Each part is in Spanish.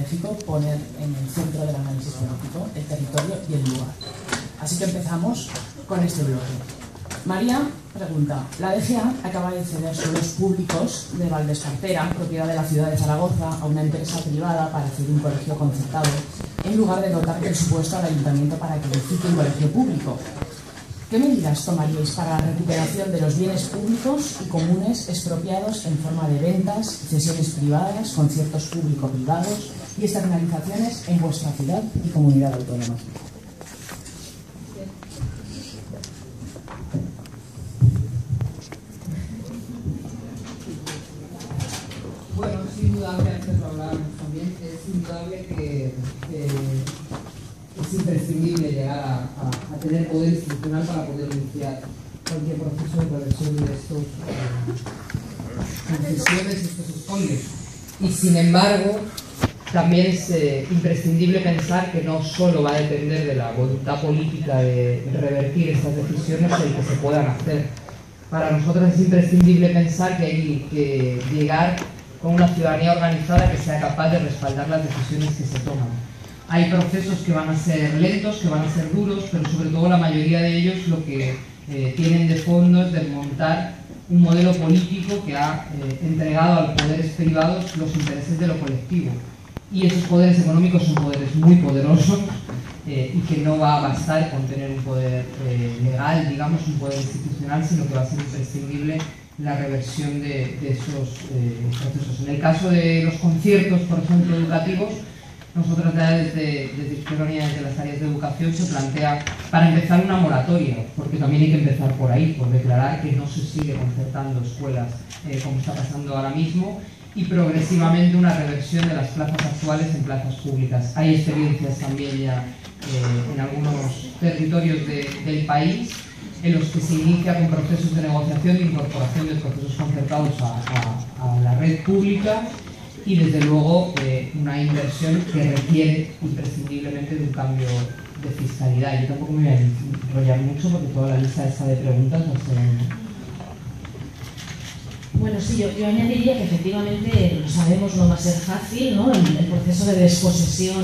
estratégico poner en el centro del análisis político el territorio y el lugar. Así que empezamos con este bloque. María pregunta: la DGA acaba de ceder suelos públicos de Valdescartera, propiedad de la ciudad de Zaragoza, a una empresa privada para hacer un colegio concertado, en lugar de dotar presupuesto al ayuntamiento para que edifique un colegio público. ¿Qué medidas tomaríais para la recuperación de los bienes públicos y comunes expropiados en forma de ventas, cesiones privadas, conciertos público-privados y externalizaciones en vuestra ciudad y comunidad autónoma? Bueno, es indudable, antes lo hablábamos también, es indudable que es imprescindible llegar a tener poder institucional para poder iniciar cualquier proceso de reversión de estos concesiones y estos escondes. Y sin embargo, también es imprescindible pensar que no solo va a depender de la voluntad política de revertir estas decisiones el que se puedan hacer. Para nosotros es imprescindible pensar que hay que llegar con una ciudadanía organizada que sea capaz de respaldar las decisiones que se toman. Hay procesos que van a ser lentos, que van a ser duros, pero sobre todo la mayoría de ellos lo que tienen de fondo es desmontar un modelo político que ha entregado a los poderes privados los intereses de lo colectivo. Y esos poderes económicos son poderes muy poderosos y que no va a bastar con tener un poder legal, digamos, un poder institucional, sino que va a ser imprescindible la reversión de esos procesos. En el caso de los conciertos, por ejemplo, educativos, nosotros desde Izquierda Unida, desde las áreas de educación, se plantea, para empezar, una moratoria, porque también hay que empezar por ahí, por declarar que no se sigue concertando escuelas como está pasando ahora mismo, y progresivamente una reversión de las plazas actuales en plazas públicas. Hay experiencias también ya en algunos territorios del país en los que se inicia con procesos de negociación, de incorporación de procesos concertados a la red pública, y desde luego una inversión que requiere imprescindiblemente de un cambio de fiscalidad. Yo tampoco me voy a enrollar mucho porque toda la lista esta de preguntas va a ser... Bueno, sí, yo añadiría que efectivamente, lo sabemos, no va a ser fácil, ¿no? El proceso de desposesión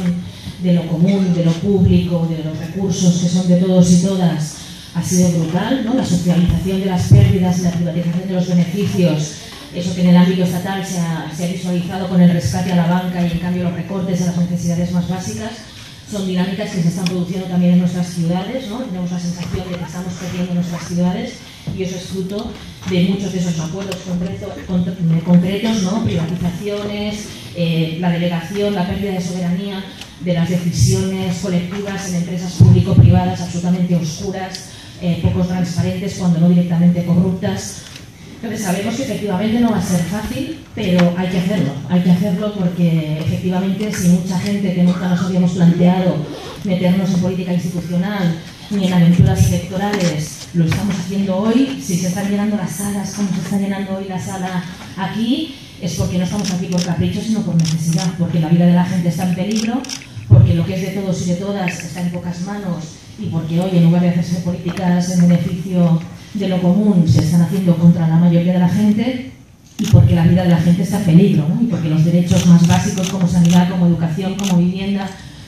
de lo común, de lo público, de los recursos que son de todos y todas, ha sido brutal, ¿no? La socialización de las pérdidas y la privatización de los beneficios, eso que en el ámbito estatal se ha visualizado con el rescate a la banca y en cambio los recortes de las necesidades más básicas, son dinámicas que se están produciendo también en nuestras ciudades, ¿no? Tenemos la sensación de que estamos perdiendo nuestras ciudades y eso es fruto de muchos de esos acuerdos concretos, ¿no? Privatizaciones, la delegación, la pérdida de soberanía de las decisiones colectivas en empresas público-privadas absolutamente oscuras, poco transparentes, cuando no directamente corruptas. Entonces sabemos que efectivamente no va a ser fácil, pero hay que hacerlo porque efectivamente si mucha gente que nunca nos habíamos planteado meternos en política institucional ni en aventuras electorales lo estamos haciendo hoy, si se están llenando las salas como se está llenando hoy la sala aquí, es porque no estamos aquí por capricho sino por necesidad, porque la vida de la gente está en peligro, porque lo que es de todos y de todas está en pocas manos y porque hoy en lugar de hacerse políticas en beneficio de lo común se están haciendo contra la mayoría de la gente y porque la vida de la gente está en peligro, ¿no? Y porque los derechos más básicos como sanidad, como educación, como vivienda,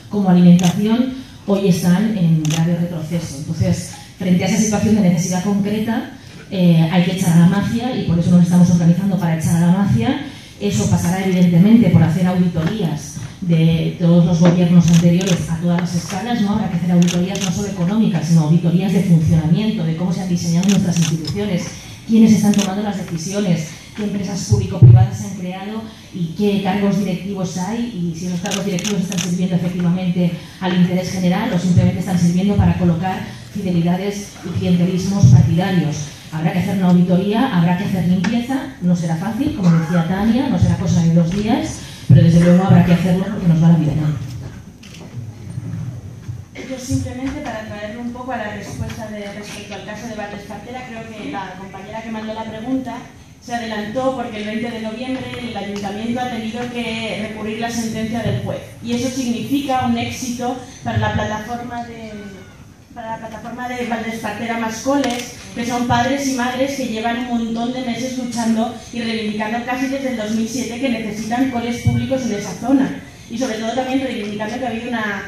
como alimentación hoy están en grave retroceso. Entonces, frente a esa situación de necesidad concreta hay que echar a la mafia y por eso nos estamos organizando para echar a la mafia. Eso pasará evidentemente por hacer auditorías de todos los gobiernos anteriores a todas las escalas, ¿no? Habrá que hacer auditorías no solo económicas, sino auditorías de funcionamiento, de cómo se han diseñado nuestras instituciones, quiénes están tomando las decisiones, qué empresas público-privadas se han creado y qué cargos directivos hay y si los cargos directivos están sirviendo efectivamente al interés general o simplemente están sirviendo para colocar fidelidades y clientelismos partidarios. Habrá que hacer una auditoría, habrá que hacer limpieza, no será fácil, como decía Tania, no será cosa de 2 días, pero desde luego habrá que hacerlo porque nos va la vida en alto. Yo simplemente para traerle un poco a la respuesta respecto al caso de Valdescartera, creo que la compañera que mandó la pregunta se adelantó porque el 20 de noviembre el ayuntamiento ha tenido que recurrir la sentencia del juez y eso significa un éxito para la plataforma de Valdescartera Más Coles, que son padres y madres que llevan un montón de meses luchando y reivindicando casi desde el 2007 que necesitan coles públicos en esa zona. y sobre todo también reivindicando que ha habido una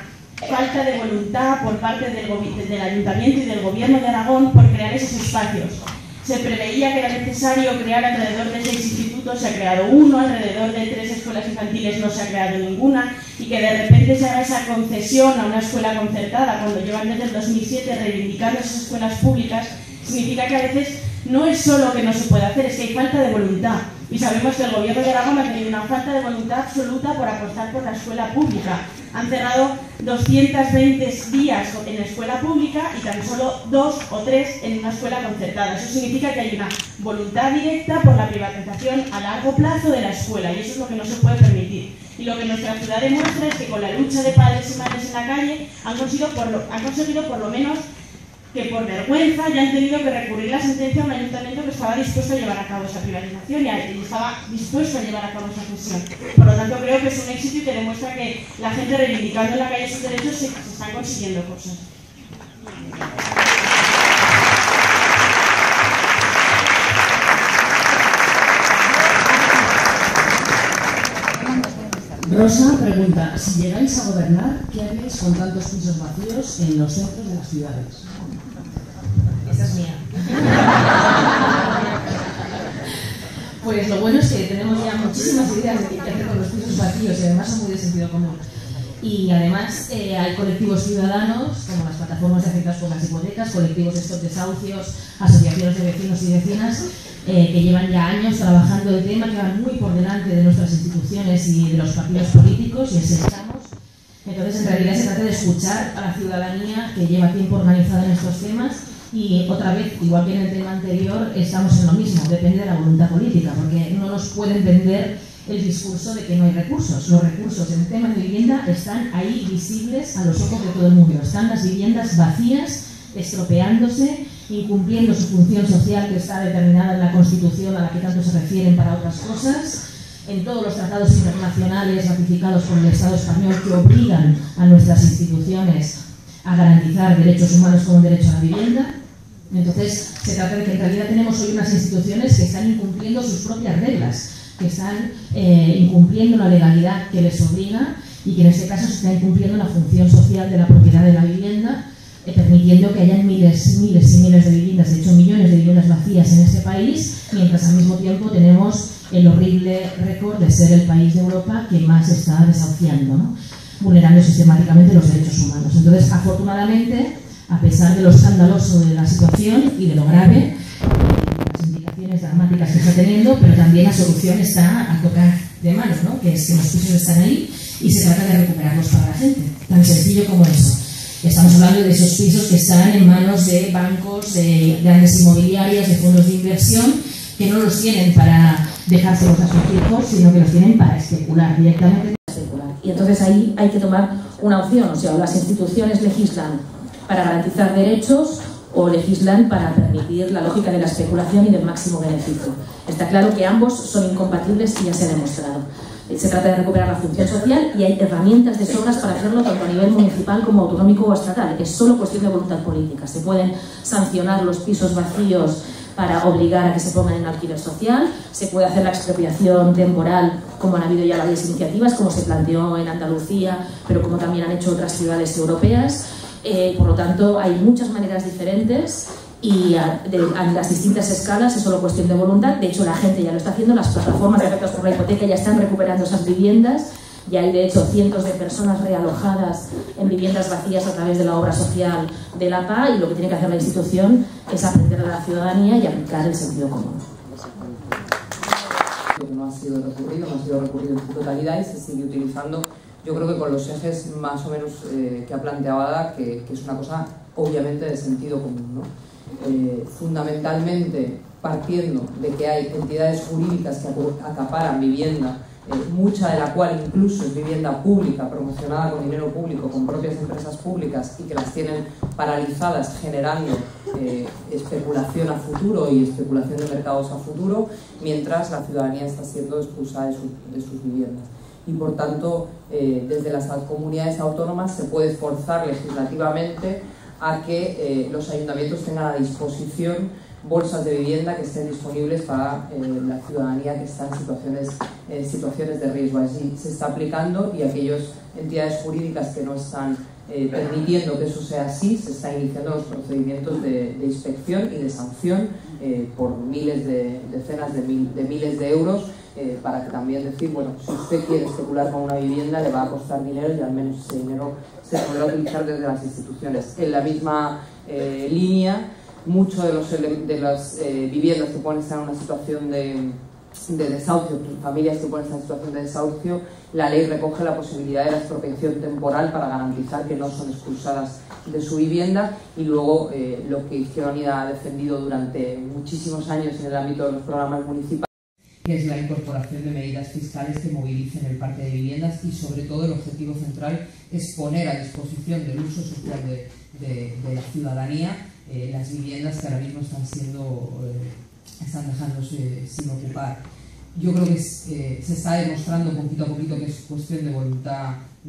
falta de voluntad por parte del Ayuntamiento y del Gobierno de Aragón por crear esos espacios. Se preveía que era necesario crear alrededor de 6 institutos, se ha creado uno, alrededor de 3 escuelas infantiles no se ha creado ninguna, y que de repente se haga esa concesión a una escuela concertada cuando llevan desde el 2007 reivindicando esas escuelas públicas, significa que a veces no es solo que no se puede hacer, es que hay falta de voluntad. Y sabemos que el Gobierno de Aragón ha tenido una falta de voluntad absoluta por apostar por la escuela pública. Han cerrado 220 días en la escuela pública y tan solo 2 o 3 en una escuela concertada. Eso significa que hay una voluntad directa por la privatización a largo plazo de la escuela, y eso es lo que no se puede permitir. Y lo que nuestra ciudad demuestra es que con la lucha de padres y madres en la calle han conseguido por lo menos que por vergüenza ya han tenido que recurrir la sentencia a un ayuntamiento que estaba dispuesto a llevar a cabo esa privatización y estaba dispuesto a llevar a cabo esa cesión. Por lo tanto, creo que es un éxito y que demuestra que la gente reivindicando en la calle sus derechos se están consiguiendo cosas. Rosa pregunta, si llegáis a gobernar, ¿qué haréis con tantos pisos vacíos en los centros de las ciudades? Esa es mía. Pues lo bueno es que tenemos ya muchísimas ideas de qué hacer con los pisos vacíos y además son muy de sentido común. Y además hay colectivos ciudadanos, como las plataformas de afectados por las hipotecas, colectivos de stop desahucios, asociaciones de vecinos y vecinas, que llevan ya años trabajando el tema, que van muy por delante de nuestras instituciones y de los partidos políticos, y así estamos. Entonces, en realidad se trata de escuchar a la ciudadanía que lleva tiempo organizada en estos temas, y otra vez, igual que en el tema anterior, estamos en lo mismo, depende de la voluntad política, porque no nos pueden vender el discurso de que no hay recursos. Los recursos en el tema de vivienda están ahí visibles a los ojos de todo el mundo. Están las viviendas vacías, estropeándose, incumpliendo su función social que está determinada en la Constitución a la que tanto se refieren para otras cosas, en todos los tratados internacionales ratificados por el Estado español que obligan a nuestras instituciones a garantizar derechos humanos como un derecho a la vivienda. Entonces, se trata de que en realidad tenemos hoy unas instituciones que están incumpliendo sus propias reglas, que están incumpliendo la legalidad que les obliga, y que en este caso se está incumpliendo la función social de la propiedad de la vivienda, permitiendo que hayan miles y miles de viviendas, de hecho millones de viviendas vacías en este país, mientras al mismo tiempo tenemos el horrible récord de ser el país de Europa que más está desahuciando, ¿no? Vulnerando sistemáticamente los derechos humanos. Entonces, afortunadamente, a pesar de lo escandaloso de la situación y de lo grave, las implicaciones dramáticas que está teniendo, pero también la solución está a tocar de mano, ¿no? Que es que los pisos están ahí y se trata de recuperarlos para la gente. Tan sencillo como eso. Estamos hablando de esos pisos que están en manos de bancos, de grandes inmobiliarias, de fondos de inversión, que no los tienen para dejárselos a sus hijos, sino que los tienen para especular directamente. Y entonces ahí hay que tomar una opción, o sea, o las instituciones legislan para garantizar derechos o legislan para permitir la lógica de la especulación y del máximo beneficio. Está claro que ambos son incompatibles y ya se ha demostrado. Se trata de recuperar la función social y hay herramientas de sobras para hacerlo tanto a nivel municipal como autonómico o estatal. Es solo cuestión de voluntad política. Se pueden sancionar los pisos vacíos para obligar a que se pongan en alquiler social, se puede hacer la expropiación temporal, como han habido ya varias iniciativas, como se planteó en Andalucía, pero como también han hecho otras ciudades europeas. Por lo tanto, hay muchas maneras diferentes y a las distintas escalas es solo cuestión de voluntad. De hecho, la gente ya lo está haciendo, las plataformas de afectados por la hipoteca ya están recuperando esas viviendas. Ya hay, de hecho, cientos de personas realojadas en viviendas vacías a través de la obra social de la PA, y lo que tiene que hacer la institución es aprender de la ciudadanía y aplicar el sentido común. No ha sido recurrido en su totalidad y se sigue utilizando, yo creo que con los ejes más o menos que ha planteado Ada, que es una cosa obviamente de sentido común, ¿no? Fundamentalmente partiendo de que hay entidades jurídicas que acaparan vivienda, mucha de la cual incluso es vivienda pública, promocionada con dinero público, con propias empresas públicas, y que las tienen paralizadas, generando especulación a futuro y especulación de mercados a futuro, mientras la ciudadanía está siendo expulsada de sus viviendas. Y por tanto, desde las comunidades autónomas se puede forzar legislativamente a que los ayuntamientos tengan a disposición bolsas de vivienda que estén disponibles para la ciudadanía que está en situaciones de riesgo. Así se está aplicando, y aquellas entidades jurídicas que no están permitiendo que eso sea así, se están iniciando los procedimientos de inspección y de sanción por decenas de miles de euros, para que también decir, bueno, si usted quiere especular con una vivienda le va a costar dinero, y al menos ese dinero se podrá utilizar desde las instituciones. En la misma línea, muchas de las viviendas que pueden estar en una situación de desahucio, familias que pueden estar en situación de desahucio, la ley recoge la posibilidad de la expropiación temporal para garantizar que no son expulsadas de su vivienda. Y luego lo que Izquierda Unida ha defendido durante muchísimos años en el ámbito de los programas municipales, que es la incorporación de medidas fiscales que movilicen el parque de viviendas, y sobre todo el objetivo central es poner a disposición del uso social de la ciudadanía las viviendas que ahora mismo están dejándose sin ocupar. Yo creo que se está demostrando poquito a poquito que es cuestión de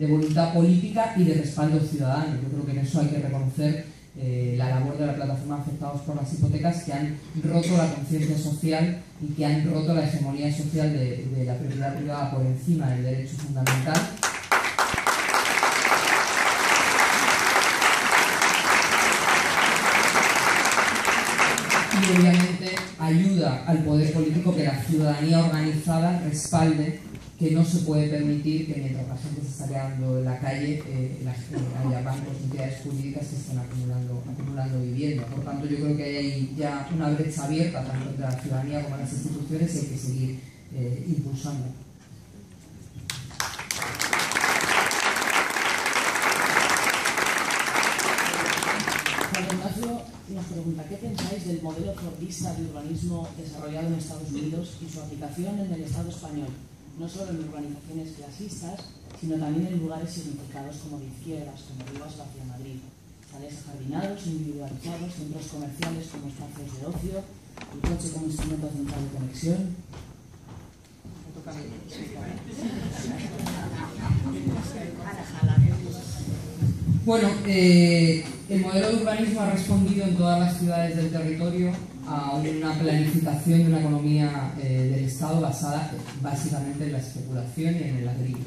voluntad política y de respaldo ciudadano. Yo creo que en eso hay que reconocer la labor de la plataforma Afectados por las Hipotecas, que han roto la conciencia social y que han roto la hegemonía social de la propiedad privada por encima del derecho fundamental. Y obviamente ayuda al poder político que la ciudadanía organizada respalde que no se puede permitir que mientras la gente se está quedando en la calle haya bancos y entidades jurídicas que estén acumulando vivienda. Por tanto, yo creo que hay ya una brecha abierta tanto entre la ciudadanía como las instituciones, y hay que seguir impulsando. Nos pregunta, ¿qué pensáis del modelo fordista de urbanismo desarrollado en Estados Unidos y su aplicación en el Estado español? No solo en urbanizaciones clasistas, sino también en lugares significados como de izquierdas, como Rivas hacia Madrid. Sales ajardinados, individualizados, centros comerciales como espacios de ocio, el coche como instrumento central de conexión. Bueno, el modelo de urbanismo ha respondido en todas las ciudades del territorio a una planificación de una economía del Estado basada básicamente en la especulación y en el ladrillo.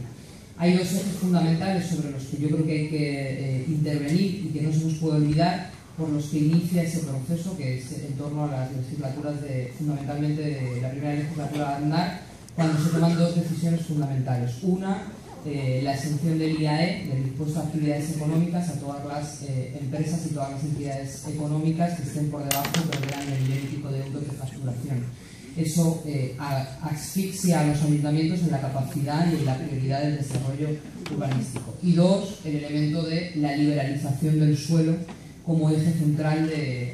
Hay dos ejes fundamentales sobre los que yo creo que hay que intervenir y que no se nos puede olvidar, por los que inicia ese proceso, que es en torno a las legislaturas fundamentalmente de la primera legislatura de Aznar, cuando se toman dos decisiones fundamentales. Una, la exención del IAE, del impuesto a actividades económicas, a todas las empresas y todas las entidades económicas que estén por debajo pero vean el nivel y pico de euros de facturación. Eso asfixia a los ayuntamientos en la capacidad y en la prioridad del desarrollo urbanístico. Y dos, el elemento de la liberalización del suelo como eje central de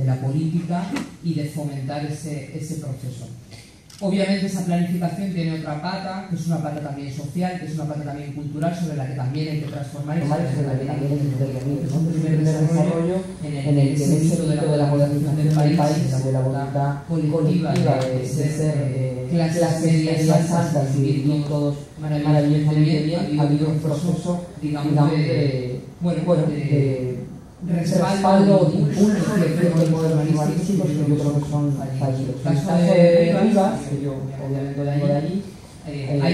la política y de fomentar ese proceso. Obviamente esa planificación tiene otra pata, que es una pata también social, que es una pata también cultural, sobre la que también hay que transformar y sobre la que también hay que intervenir. Es un primer desarrollo en el que el éxito de la modernización del país, de la voluntad colectiva de ser clases medias altas y vivir todos maravillosamente bien, ha habido un proceso, digamos, de respaldo, impulso de ciertos modelos urbanísticos que yo creo que son fallidos. En el caso de Rivas, que yo obviamente vengo de allí, hay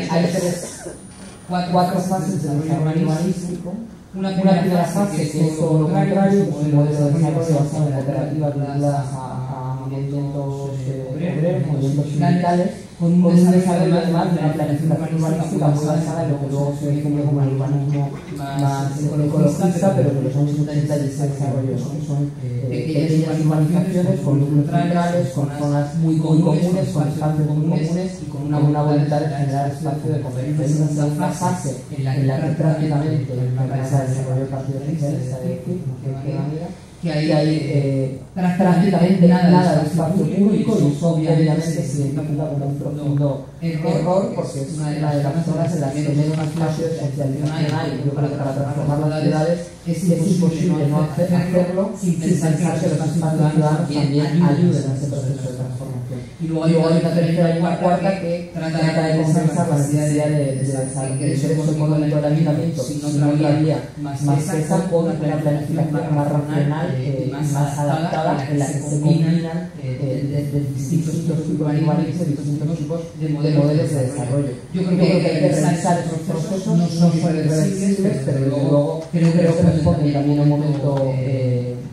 cuatro fases del desarrollo urbanístico. Una primera fase que es todo lo contrario, un modelo de desarrollo basado en cooperativas vinculadas a movimientos obreros, movimientos sindicales, con un desarrollo además de una planificación urbanística muy basada en lo que luego se define como el urbanismo más ecologista, pero que los años 80 ya se desarrolló. Son pequeñas urbanizaciones con núcleos centrales, con zonas muy comunes, con espacios muy comunes y con una voluntad de generar espacio de convivencia. Es una segunda fase en la que prácticamente la empresa de desarrollo del Partido Socialista que hay prácticamente nada de espacio público, y eso obviamente se identifica como un profundo error, porque es una de las zonas en las que menos espacio de socialización hay. Yo creo que para transformar las ciudades es imposible no hacerlo sin pensar que los espacios ciudadanos también ayuden a ese proceso de transformación. Y luego hay una tercera y una cuarta que trata de compensar la necesidad de ingreso económico del ayuntamiento, si no otra vía más esa, con una planificación más racional, más adaptada en la que se combinan de distintos tipos urbanísticos, de distintos tipos de modelos de desarrollo. Yo creo que hay que revisar esos procesos, no son irreversibles, pero luego creo que responden también a un momento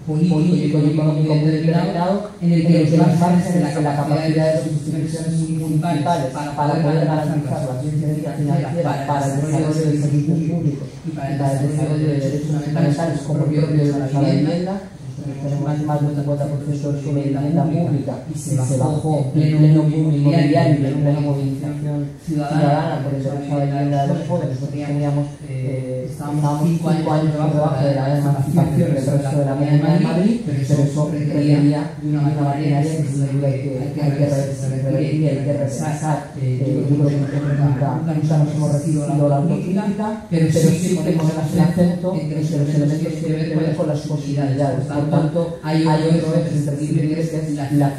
político y económico muy determinado en el que los demás margen en la capacidad de las instituciones municipales para poder garantizar la ciencia financiera para el desarrollo de servicios públicos y para el desarrollo de derechos fundamentales como el propio de la vivienda. Tenemos más del 50% sobre vivienda pública y se bajó pleno boom inmobiliario y plena movilización ciudadana por el derecho a la vivienda de los jóvenes. Nosotros teníamos, estábamos 5 años por debajo de la emancipación del resto de la media de Madrid, pero eso requería de una maquinaria que sin duda hay que revertir y hay que repensar. Yo creo que nunca nos hemos recibido la autocrítica, pero sí ponemos el acento entre los elementos que deben ver con las posibilidades. Por tanto, hay otro eje imprescindible que es la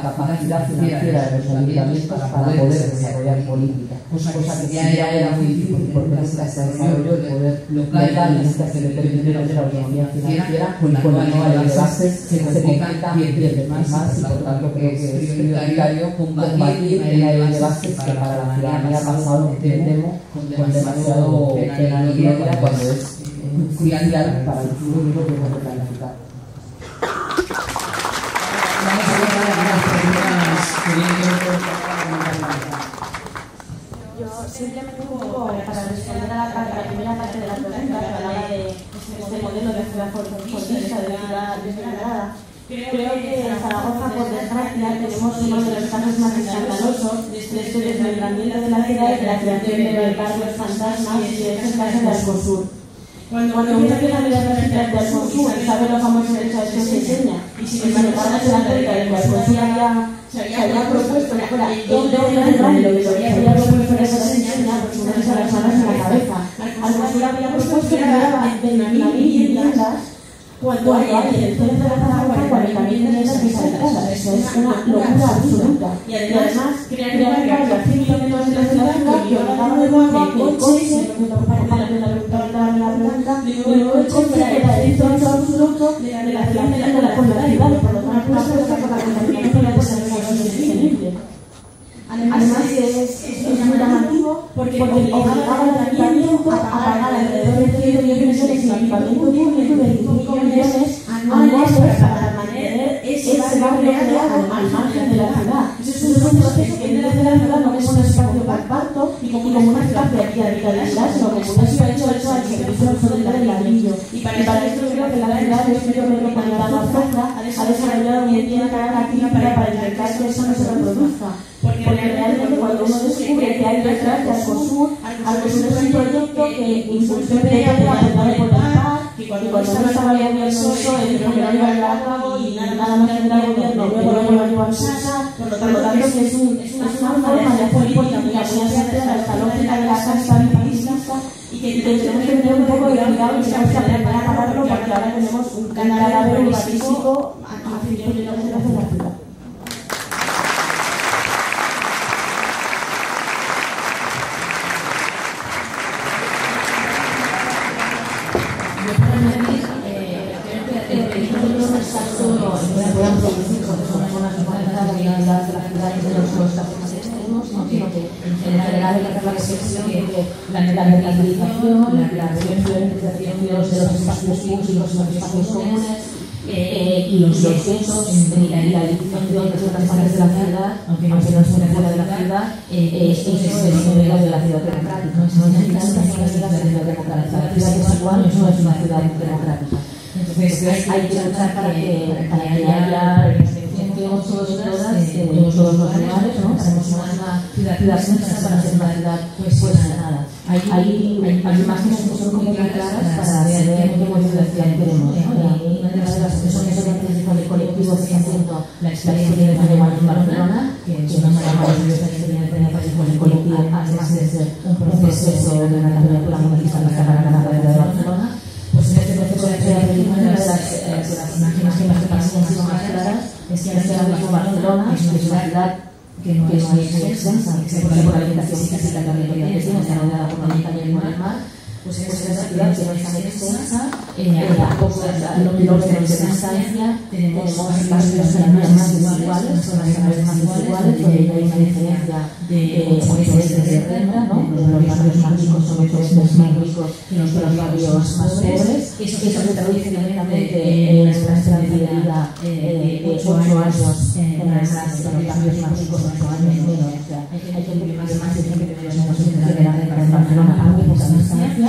capacidad financiera de los ayuntamientos para poder desarrollar política, cosa que ya era muy difícil porque nunca se desarrolló el poder local y nunca se le permitió hacer autonomía financiera, con la nueva ley de bases se complica 10 veces más y por tanto creo que es prioritario combatir en la ley de bases que para la ciudadanía ha pasado, entendemos, con demasiado penalidad cuando es crucial para el futuro que hemos de planificar. Yo simplemente un poco para responder a la primera parte de la pregunta que hablaba de este modelo de ciudad fordista, de ciudad desmejorada. Creo que en Zaragoza, por desgracia, tenemos uno de los casos más escandalosos de este desmembramiento de la ciudad y de la creación de barrios fantasmas, y es el caso de Alcosur. Cuando uno empieza a mirar las ciudades de Alcosur, sabe lo famoso de esa que se enseña, y sin embargo se da cuenta de que Alcosur se había propuesto que fuera el doble grande de lo que había propuesto en esa enseña, pues uno se las manos en la cabeza. Alcosur había propuesto que daba 20.000 viviendas cuando hay en el centro de Zaragoza 40.000 viviendas deshabitadas. Eso es una locura absoluta. Y además, crear barrios a 100 kilómetros de la ciudad que obligaba de nuevo que el coche, el coche era el centro absoluto de la ciudad, por lo tanto, una apuesta por la contaminación de la cosa sostenible. Además es muy llamativo porque obligaba al ayuntamiento a pagar alrededor de 110 millones en equipamiento público y 25 millones anuales para mantener ese barrio creado al margen de la ciudad. Eso es un proceso que en vez de la ciudad no es un espacio compacto y como un espacio de habitabilidad, sino como un espacio hecho al servicio absoluto del ladrillo. Y para esto creo que la ciudad del medio metropolitano Alfonso ha desarrollado muy bien la práctica para intentar que eso no se reproduzca. Porque realmente cuando uno descubre que hay detrás de Alcosur es un proyecto que impulsó el PP apoyado por el PAC, y cuando no estaba el gobierno PSOE dijo que no iba a llevar a cabo y nada más tendrá el gobierno, luego lo llevó a Sasa. Por lo tanto que es una forma de hacer política muy asociada a esta lógica de la casta vitalista y que tenemos que tener un poco de cuidado y tenemos que aprender a pararlo porque ahora tenemos un cadáver urbanístico a 100 kilómetros de la ciudad. Puedan producir porque son zonas urbanizadas de la ciudad y de los casos extremos, sino que en general hay que hacer la reflexión de que la mercantilización, la revientización de los espacios públicos y los espacios comunes y los excesos y la edificación de ciertas partes de la ciudad, aunque no estén fuera de la ciudad, es el modelo de la ciudad democrática. No necesitamos una ciudad democrática. La ciudad que es igual no es una ciudad democrática. Entonces hay que luchar para que haya representación de todos los lugares, ¿no? Tenemos una ciudad justa para ser una ciudad pues nada. Hay imágenes que son muy claras para ver qué tipo de ciudad queremos, ¿no? Y una de las expresiones del colectivo que está haciendo la experiencia de Barcelona, que es una maravillosa experiencia del colectivo, además de ser un proceso de una candidatura municipal para la ciudad de Barcelona. Pues en este proceso de una de las imágenes que más son más claras es que ahora mismo Barcelona es una ciudad que no es muy extensa, que se pone por la orientación física territorial que tiene, está rodeada por la montaña y por el mar, pues en esa ciudad que no es tan extensa, a pocos kilómetros de distancia, tenemos barrios más desiguales, zonas más desiguales, donde hay una diferencia de 8 veces de renta, ¿no? Los barrios más ricos son 8 veces más ricos que los barrios más pobres. Eso se traduce directamente en una esperanza de vida de 8 años en los barrios más ricos, 8 años menos. Hay gente que vive más y gente que vive menos de la renta en Barcelona a muy poca distancia.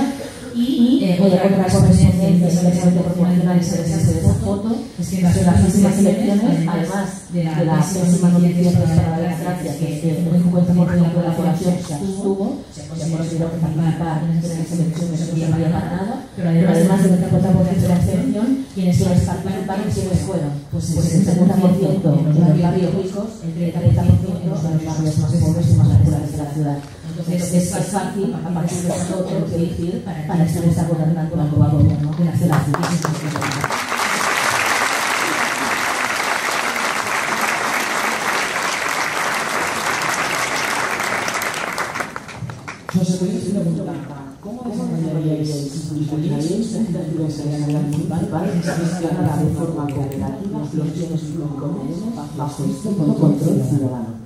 Y otra correspondencia especialmente proporcional se deshace de esa foto es que en las próximas elecciones, además de la próxima noticia para la democracia, que el 50% de la población se abstuvo, se consideró que participar en estas elecciones no servía para nada, pero además del 50% de la abstención, quienes participaron, ¿quiénes fueron? Pues el 70% en los barrios ricos, el 30% en los barrios más pobres y más populares de la ciudad. Entonces es fácil, a partir de esa foto, elegir para estar gobernando el actual gobierno de la ciudad. José Luis, una pregunta. ¿Cómo desarrollaríais y impulsaríais las iniciativas en la municipal para gestionar la reforma cooperativa los bienes comunes bajo este control ciudadano?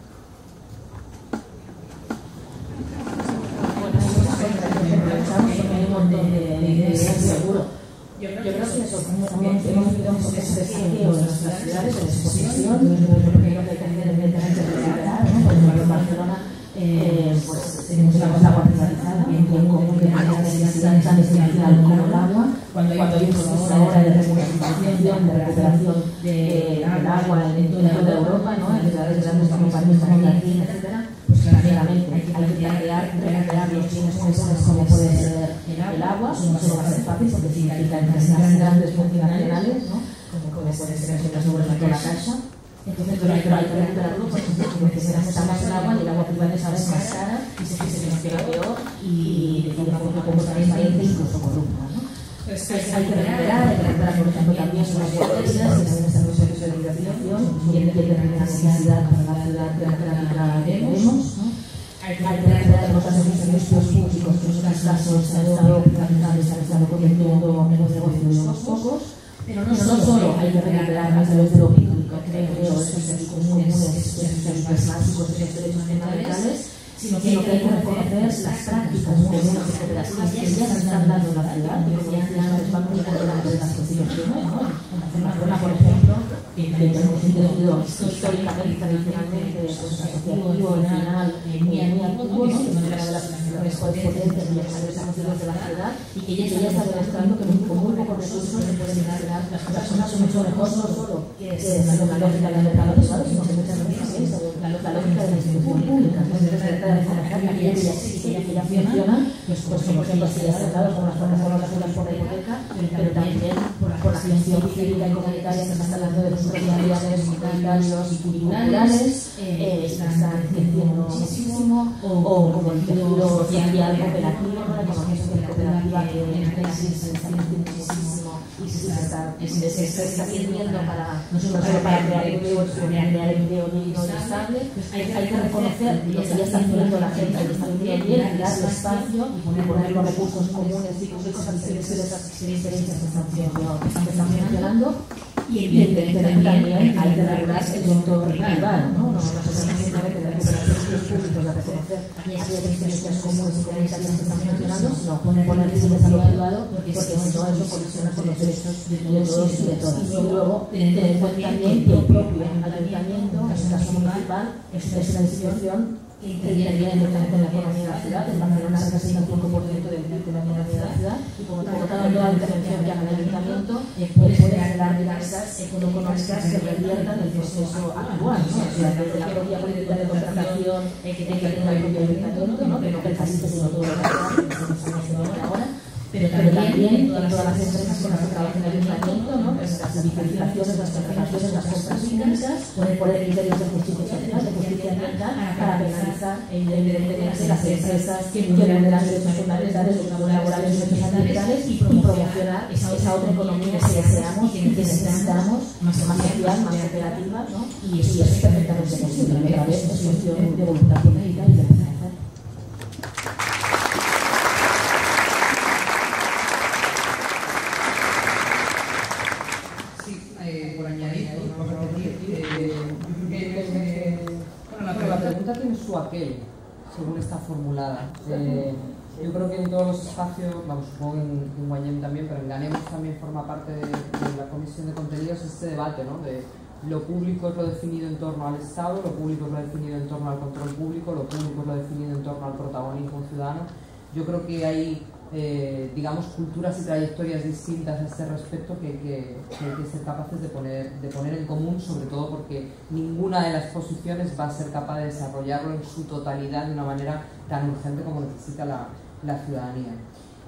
Seguro. Yo creo que eso, hemos vivido un proceso de saqueo de nuestras ciudades, de exposición, que hay que tener evidentemente que recuperar, ¿no? Por ejemplo, en Barcelona pues tenemos una cosa agua privatizada, bien común que hay necesidad tan esencial como el agua, cuando hay un proceso ahora de remuneración, de recuperación del agua en toda Europa, ¿no? En ciudades grandes como París, como Berlín, etcétera. Pues claramente hay que recuperar los bienes comunes como puede ser el agua, eso no va a ser fácil porque significa empresas grandes multinacionales, ¿no? Como puede ser las obras de la Caixa. Entonces, pero hay que recuperarlo porque necesitamos el agua y el agua privada es más cara y se gestiona peor y de una forma poco transparente e incluso corrupta, ¿no? Pues hay que recuperar, por ejemplo, también son las guarderías que también están en un servicio de liberación y tienen una necesidad para la ciudad democrática que tenemos, ¿no? Hay que recuperar los servicios públicos que en otros casos han estado privatizados, han estado convirtiendo en los negocios de unos pocos. Pero no solo hay que recuperar a través de lo público, creo, esos servicios comunes, esos servicios básicos, esos derechos fundamentales, sino que hay que reconocer las prácticas comunes de cooperativas que ya se están dando en la ciudad, que como ya antes van muy por delante de las constituciones, ¿no? En Barcelona, por ejemplo, que tenemos un tejido históricamente, tradicionalmente, asociativo, nacional, muy activo, ¿no? Que es una de las mejores potencias y las emociones de la ciudad, y que ya está demostrando que con muy pocos recursos se pueden generar las personas mucho mejor, no solo que es la lógica del mercado privado, sino que muchas veces es la lógica de la institución pública. Entonces, se trata de trabajar aquellas que ya funcionan, pues por ejemplo, así ya cerrados con las plataformas por la hipoteca, pero también por la gestión cívica y comunitaria que se está hablando de los comunidades comunitarios y culturales, están creciendo muchísimo, o como el tejido social cooperativo, ¿no? La economía cooperativa que en crisis se está creciendo muchísimo y se está sirviendo no solo para crear empleo, sino para crear empleo digno y estable. Hay que reconocer lo que ya está haciendo la gente, que está haciendo bien, y darle espacio y poner los recursos comunes y públicos al servicio de esas experiencias que están funcionando. Y evidentemente también hay que regular el sector privado, ¿no? No simplemente de recuperar servicios públicos, de reconocer aquellas experiencias comunes y comunitarias que están funcionando, sino poner límites a lo privado, porque si no eso colisiona con los derechos de todos y de todas. Y luego tener en cuenta también que el propio ayuntamiento, en este caso municipal, es una institución que interviene directamente en la economía de la ciudad. En Barcelona se casi el 5% del PIB de la economía de la ciudad, y por lo tanto toda la intervención que haga el ayuntamiento puede generar dinámicas económicas que reviertan el proceso actual, ¿no? O sea, desde la propia política de contratación que tenga el propio ayuntamiento, ¿no? Que no percasiste sino todo lo que estamos haciendo ahora, pero también en todas las empresas con las que trabaja el ayuntamiento, ¿no? Pues las licitaciones, las contrataciones, las compras públicas, poner criterios de justicia social, de justicia ambiental, para penalizar evidentemente las empresas que vulneran derechos fundamentales, los laborales y derechos ambientales, y promocionar esa otra economía que deseamos y que necesitamos, más social, más cooperativa, ¿no? Y eso es perfectamente posible, pero a veces es cuestión de voluntad política y de hacer. su aquel, según está formulada. Yo creo que en todos los espacios, vamos, supongo en Guanyem también, pero en Ganemos también forma parte de la Comisión de Contenidos este debate, ¿no? De lo público es lo definido en torno al Estado, lo público es lo definido en torno al control público, lo público es lo definido en torno al protagonismo ciudadano. Yo creo que hay, digamos, culturas y trayectorias distintas a este respecto que hay que ser capaces de poner en común, sobre todo porque ninguna de las posiciones va a ser capaz de desarrollarlo en su totalidad de una manera tan urgente como necesita la ciudadanía.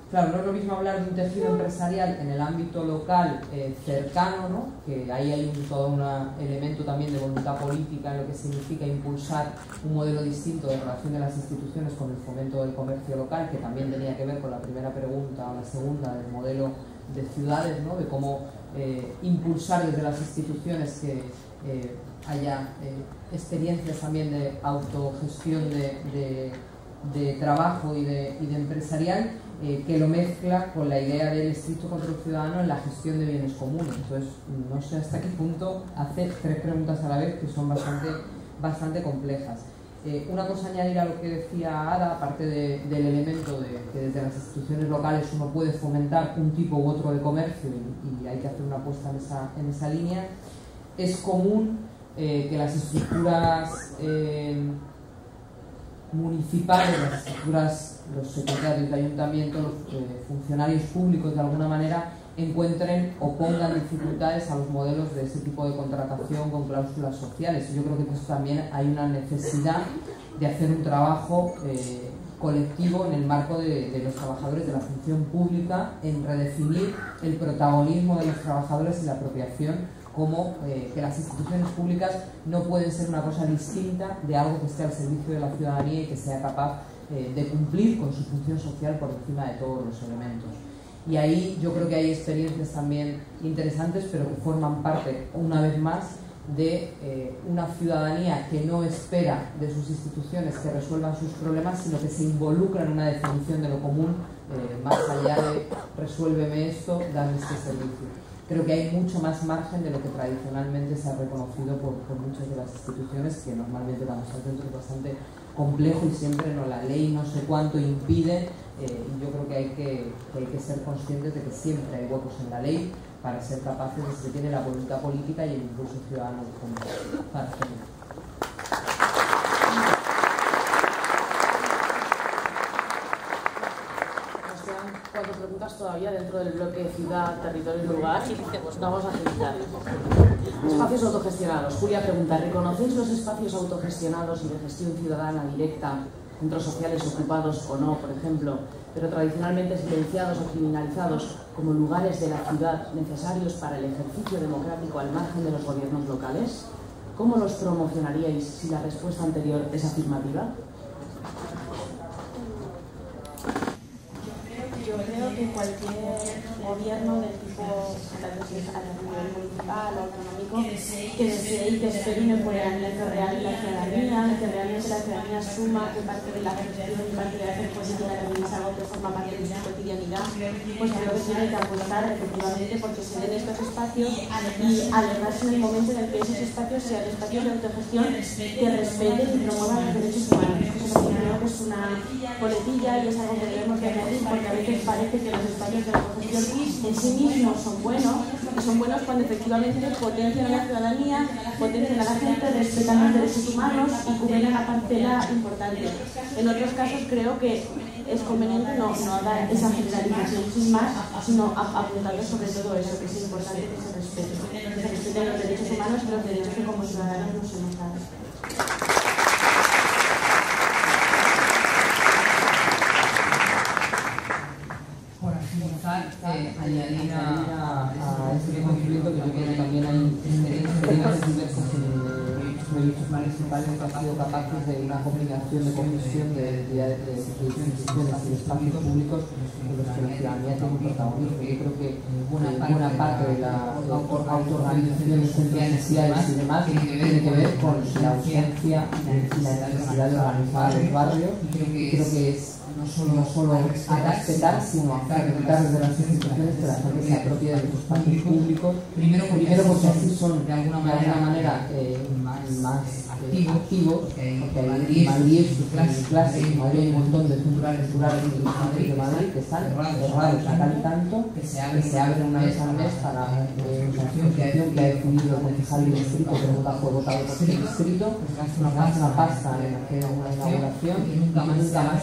Claro, no es lo mismo hablar de un tejido empresarial en el ámbito local cercano, ¿no? Que ahí hay todo un elemento también de voluntad política en lo que significa impulsar un modelo distinto de relación de las instituciones con el fomento del comercio local, que también tenía que ver con la primera pregunta o la segunda del modelo de ciudades, ¿no? De cómo impulsar desde las instituciones que haya experiencias también de autogestión de trabajo y de empresarial, que lo mezcla con la idea del estricto control ciudadano en la gestión de bienes comunes. Entonces, no sé hasta qué punto hace tres preguntas a la vez que son bastante complejas. Una cosa añadir a lo que decía Ada, aparte del elemento de que desde las instituciones locales uno puede fomentar un tipo u otro de comercio y hay que hacer una apuesta en esa línea, es común que las estructuras municipales, las estructuras, los secretarios de ayuntamiento, los funcionarios públicos de alguna manera encuentren o pongan dificultades a los modelos de ese tipo de contratación con cláusulas sociales. Yo creo que pues también hay una necesidad de hacer un trabajo colectivo en el marco de los trabajadores de la función pública en redefinir el protagonismo de los trabajadores y la apropiación, como que las instituciones públicas no pueden ser una cosa distinta de algo que esté al servicio de la ciudadanía y que sea capaz de cumplir con su función social por encima de todos los elementos. Y ahí yo creo que hay experiencias también interesantes, pero que forman parte, una vez más, de una ciudadanía que no espera de sus instituciones que resuelvan sus problemas, sino que se involucra en una definición de lo común, más allá de resuélveme esto, dame este servicio. Creo que hay mucho más margen de lo que tradicionalmente se ha reconocido por muchas de las instituciones, que normalmente vamos a dentro bastante complejo y siempre la ley no sé cuánto impide, y yo creo que hay que ser conscientes de que siempre hay huecos en la ley para ser capaces de que se tiene la voluntad política y el impulso ciudadano para hacerlo. Cuatro preguntas todavía dentro del bloque de ciudad, territorio y lugar. Vamos a agilizar. Espacios autogestionados. Julia pregunta, ¿reconocéis los espacios autogestionados y de gestión ciudadana directa, centros sociales ocupados o no, por ejemplo, pero tradicionalmente silenciados o criminalizados, como lugares de la ciudad necesarios para el ejercicio democrático al margen de los gobiernos locales? ¿Cómo los promocionaríais si la respuesta anterior es afirmativa? Yo creo que cualquier gobierno del tipo, tal vez es a nivel municipal o autonómico, que desee y que espere un empoderamiento real de la ciudadanía, que realmente la ciudadanía suma que parte de la gestión y parte de hacer política también es algo que forma parte de su cotidianidad, pues creo que tiene que apostar efectivamente porque se den estos espacios y alegrarse en el momento en el que esos espacios sean espacios de autogestión que respeten y promuevan los derechos humanos. Eso creo que es una coletilla y es algo que debemos de añadir, porque a veces parece que los espacios de autogestión en sí mismos son buenos, y son buenos cuando efectivamente potencian a la ciudadanía, potencian a la gente, respetan los derechos humanos y cubren una parcela importante. En otros casos creo que es conveniente no dar esa generalización sin más, sino apuntando sobre todo eso, que es importante que se respeten los derechos humanos y los derechos que como ciudadanos nos hemos dado. Añadir a este conocimiento que yo creo que también hay experiencias diversas proyectos municipales que han sido capaces de una combinación de comisión de instituciones y espacios públicos en los que la ciudadanía tiene un protagonismo. Yo creo que buena parte de la autorganización de necesidades y demás tiene que ver con la ausencia y la necesidad de organizar los barrios. Creo que es no solo a respetar, sino a fomentar desde las instituciones que la gente se apropie de los espacios públicos, primero porque así son de alguna manera más activos, porque en Madrid es clase, en Madrid hay un montón de centros culturales de Madrid que están cerrados a tal tanto que se abren una vez al mes para una asociación que ha definido el concejal del distrito, que nunca fue votado por el distrito, gasta una pasta en hacer una inauguración y nunca más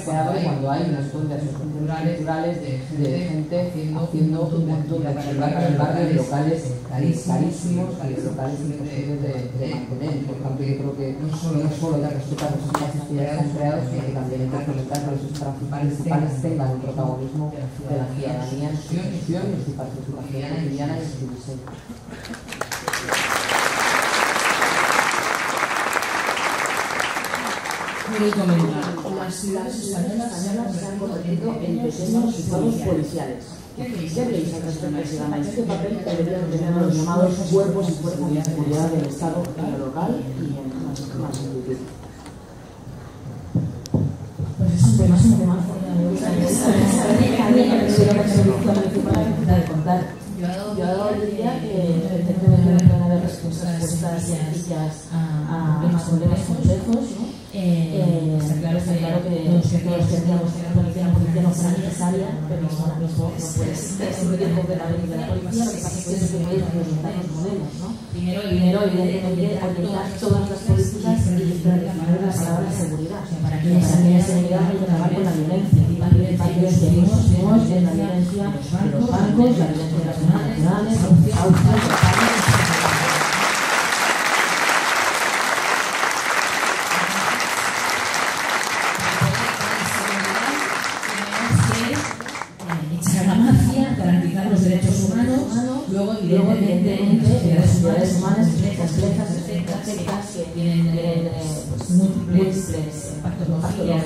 se abre cuando hay un montón de asociaciones culturales de gente haciendo un montón de actividades en el barrio de locales carísimos y de locales imposibles de mantener. Por tanto, yo creo que no solo hay que respetar los espacios que ya están creados, sino que también hay que fomentar que los espacios principales tengan un protagonismo de la ciudadanía en su gestión y en su participación cotidiana en su diseño. Las españolas se han convertido en pequeños estados policiales. ¿Qué creéis al respecto? Si ganáis este papel deberían tener los llamados cuerpos y fuerzas de seguridad del Estado en lo local y en más sentido. Pues es un tema me gusta de contar. Yo diría que debe haber respuestas sencillas a los problemas complejos, ¿no? Está claro que todos tendríamos que la policía no será necesaria, pero ahora mismo no puedes exigir completamente de la policía. Lo que pasa es que es los modelos, ¿no? Primero, evidentemente, aplicar todas las políticas y definir las palabras seguridad. Para que esa seguridad hay que acabar con la violencia. Vimos en la violencia de los bancos, la violencia de las multinacionales, garantizar los derechos humanos, luego evidentemente las sociedades humanas complejas, sectas que tienen múltiples patologías,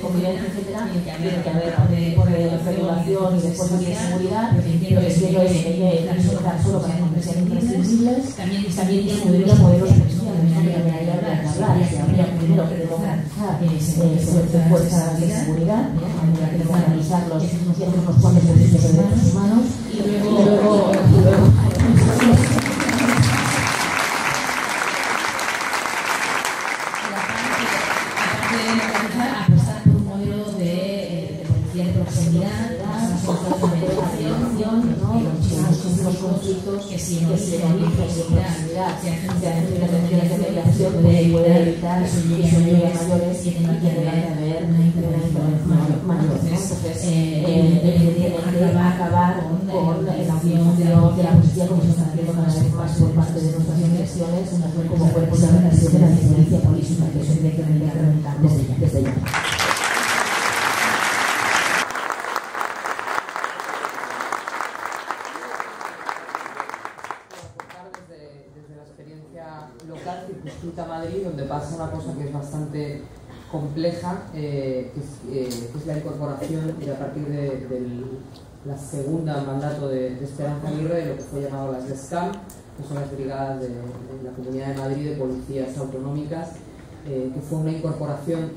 convivencia, etcétera, tiene que haber un tipo de regulación y de fuerzas de seguridad. Lo que quiero es que hay que soltar solo para que sean imprescindibles. También disminuir los modelos policiales, no habría que hablar, que habría primero que democratizar fuerzas de seguridad, habría que democratizarlos y hacer unos cuantos servicios de derechos humanos y luego apostar por un modelo de policía de proximidad, muchísimos conflictos que si no hay proximidad se hacen intervenciones de mediación puede evitar que son mayores y tiene que haber una intervención mayor. Entonces, acabar con la función de la policía como se está haciendo cada vez más por parte de nuestras instituciones como cuerpos de represión de la violencia política, que eso directamente incrementar desde ya. Local circunscrita a Madrid, donde pasa una cosa que es bastante compleja, que es la incorporación a partir de la segunda mandato de Esperanza Aguirre de lo que fue llamado las DESCAM, que son las brigadas de la Comunidad de Madrid de policías autonómicas, que fue una incorporación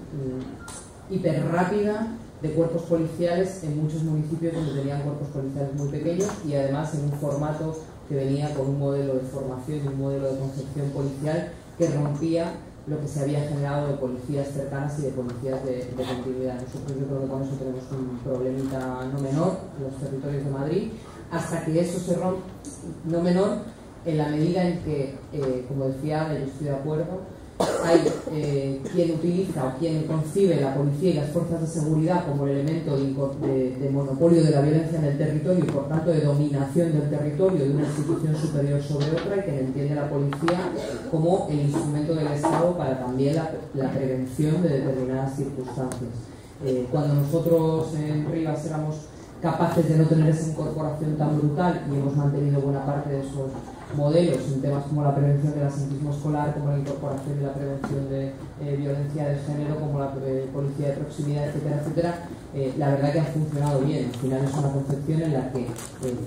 hiper rápida de cuerpos policiales en muchos municipios donde tenían cuerpos policiales muy pequeños y además en un formato que venía con un modelo de formación y un modelo de concepción policial que rompía lo que se había generado de policías cercanas y de policías de continuidad. Nosotros yo creo que con eso tenemos un problemita no menor en los territorios de Madrid, hasta que eso se rompe, no menor, en la medida en que, como decía, yo estoy de acuerdo, hay quien utiliza o quien concibe la policía y las fuerzas de seguridad como el elemento de monopolio de la violencia en el territorio y por tanto de dominación del territorio de una institución superior sobre otra, y quien entiende la policía como el instrumento del Estado para también la prevención de determinadas circunstancias. Cuando nosotros en Rivas éramos capaces de no tener esa incorporación tan brutal y hemos mantenido buena parte de esos modelos en temas como la prevención del absentismo escolar, como la incorporación y la prevención de violencia de género, como la policía de proximidad, etcétera, etcétera, la verdad que ha funcionado bien. Al final es una concepción en la que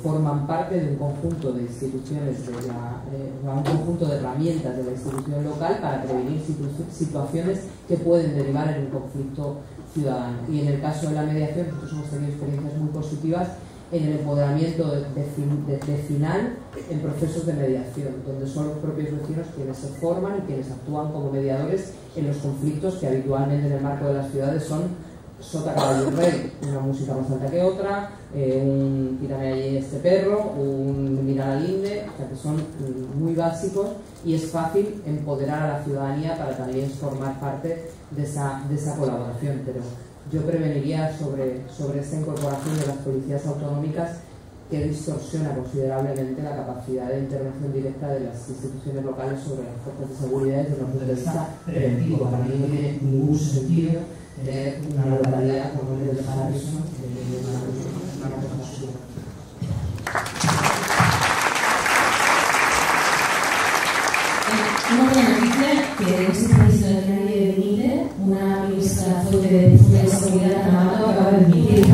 forman parte de un conjunto de instituciones, un conjunto de herramientas de la institución local para prevenir situaciones que pueden derivar en un conflicto ciudadano. Y en el caso de la mediación, nosotros hemos tenido experiencias muy positivas en el empoderamiento vecinal en procesos de mediación, donde son los propios vecinos quienes se forman y quienes actúan como mediadores en los conflictos que habitualmente en el marco de las ciudades son sota, caballo y rey, una música más alta que otra, un tírame allí este perro, un mirar al linde, o sea que son muy básicos y es fácil empoderar a la ciudadanía para también formar parte de esa colaboración, pero yo preveniría sobre esta incorporación de las policías autonómicas que distorsiona considerablemente la capacidad de intervención directa de las instituciones locales sobre las fuerzas de seguridad desde un punto de vista preventivo. Para mí no tiene ningún sentido tener una localidad como el de Paraíso una cosa absurda. Una buena noticia que en este país no nadie dimite, una ministra fuente de seguridad Amato acaba de dimitir.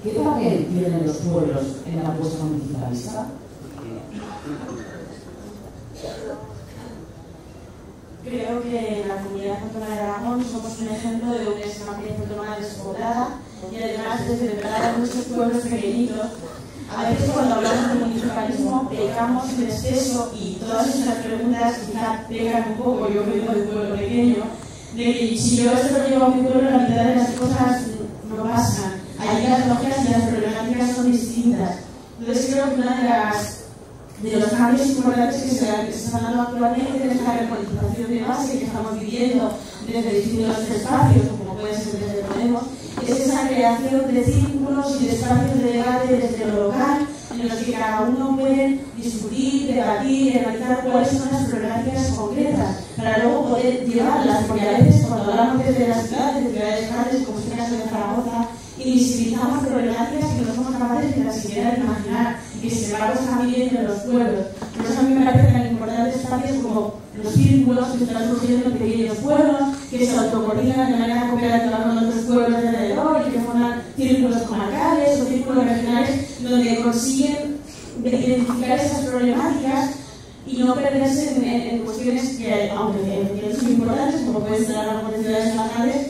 ¿Qué papel tienen los pueblos en la apuesta municipalista? Creo que en la comunidad autónoma de Aragón somos un ejemplo de una comunidad autónoma despoblada y además desde verdad a nuestros pueblos pequeñitos. A veces cuando hablamos de municipalismo pecamos en exceso y todas estas preguntas quizá pegan un poco, yo vengo de un pueblo pequeño, de que si yo esto lo llevo a mi pueblo la mitad de las cosas no pasan. Allí las logias y las problemáticas son distintas. Entonces creo que una de los cambios importantes que se están dando actualmente es la repolitización de base que estamos viviendo desde distintos espacios, como puede ser desde Podemos, es esa creación de círculos y de espacios de debate desde lo local, en los que cada uno puede discutir, debatir, analizar cuáles son las problemáticas concretas, para luego poder llevarlas, porque a veces cuando hablamos desde las ciudades, de ciudades grandes, como es el caso de Zaragoza, invisibilizamos problemáticas que no somos capaces de ni siquiera imaginar y que sin embargo están viviendo en los pueblos. Por eso a mí me parece tan importantes espacios como los círculos que están surgiendo en pequeños pueblos, que se autocoordinan de manera cooperativa con otros pueblos de alrededor y que forman círculos comarcales o círculos regionales donde consiguen identificar esas problemáticas y no perderse en cuestiones que, aunque son importantes, como pueden ser las ciudades más grandes,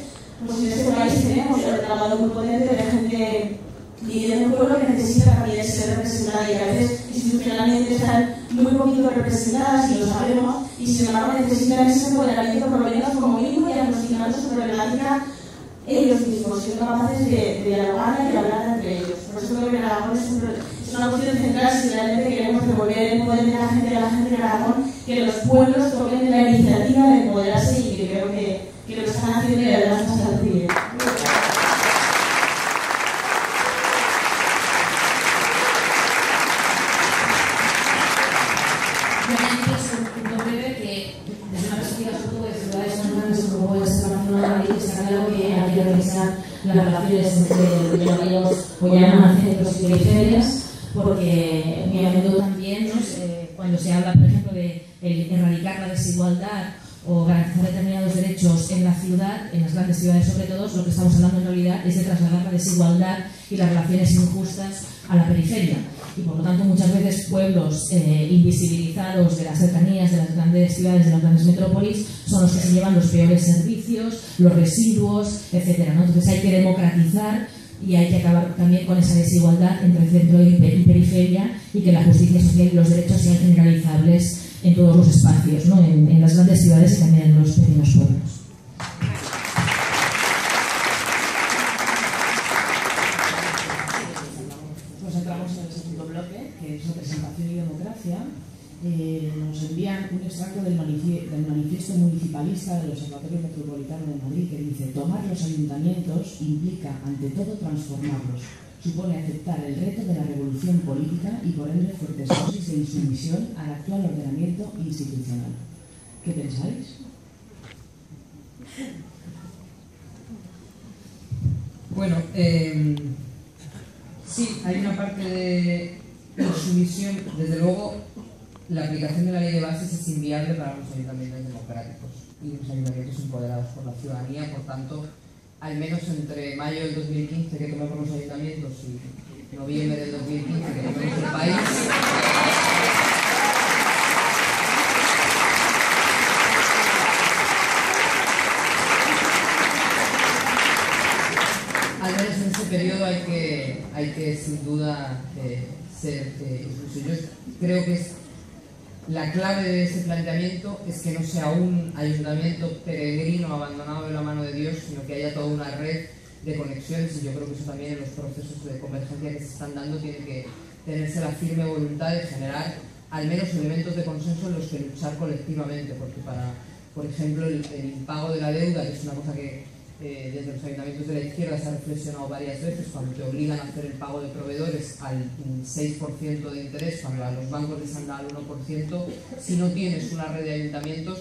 pues en este país tenemos el trabajo muy potente de gente vivida en un pueblo que necesita también ser representada y que a veces institucionalmente están muy poquito representadas y lo sabemos y sin embargo necesitan ese empoderamiento por lo menos como mínimo diagnosticando su problemática ellos mismos, siendo capaces de dialogar y de hablar entre ellos. Por eso creo que en Aragón es una cuestión central si realmente queremos devolver el poder de la gente de Aragón, que los pueblos tomen la iniciativa de empoderarse y que creo que lo están haciendo y además nos están pidiendo. Realmente es un punto breve que desde una perspectiva sobre todo de ciudades más grandes como puede ser Barcelona, Madrid, está claro que hay que revisar las relaciones entre lo que ellos llaman centros y periferias, porque mi amigo también, ¿no? Cuando se habla, por ejemplo, de erradicar la desigualdad o garantizar determinados derechos en la ciudad, en las grandes ciudades sobre todo, lo que estamos hablando en realidad es de trasladar la desigualdad y las relaciones injustas a la periferia. Y por lo tanto muchas veces pueblos invisibilizados de las cercanías de las grandes ciudades, de las grandes metrópolis, son los que se llevan los peores servicios, los residuos, etc., ¿no? Entonces hay que democratizar y hay que acabar también con esa desigualdad entre centro y periferia, y que la justicia social y los derechos sean generalizables en todos los espacios, ¿no? En las grandes ciudades y también en los pequeños pueblos. Nos entramos en el segundo bloque, que es representación y democracia. Nos envían un extracto del manifiesto municipalista del Observatorio Metropolitano de Madrid, que dice: tomar los ayuntamientos implica ante todo transformarlos, supone aceptar el reto de la revolución política y por ende fuertes dosis de insumisión al actual ordenamiento institucional. ¿Qué pensáis? Bueno, sí, hay una parte de insumisión. Desde luego, la aplicación de la ley de bases es inviable para los ayuntamientos democráticos y los ayuntamientos empoderados por la ciudadanía. Por tanto, al menos entre mayo del 2015, que tomemos los ayuntamientos, y noviembre del 2015, que tomemos el país, al menos en ese periodo hay que sin duda ser incluso. Yo creo que la clave de ese planteamiento es que no sea un ayuntamiento peregrino abandonado de la mano de Dios, sino que haya toda una red de conexiones, y yo creo que eso también en los procesos de convergencia que se están dando tiene que tenerse la firme voluntad de generar al menos elementos de consenso en los que luchar colectivamente, porque para, por ejemplo, el impago de la deuda, que es una cosa que desde los ayuntamientos de la izquierda se ha reflexionado varias veces, cuando te obligan a hacer el pago de proveedores al 6% de interés, cuando a los bancos les han dado al 1%, si no tienes una red de ayuntamientos,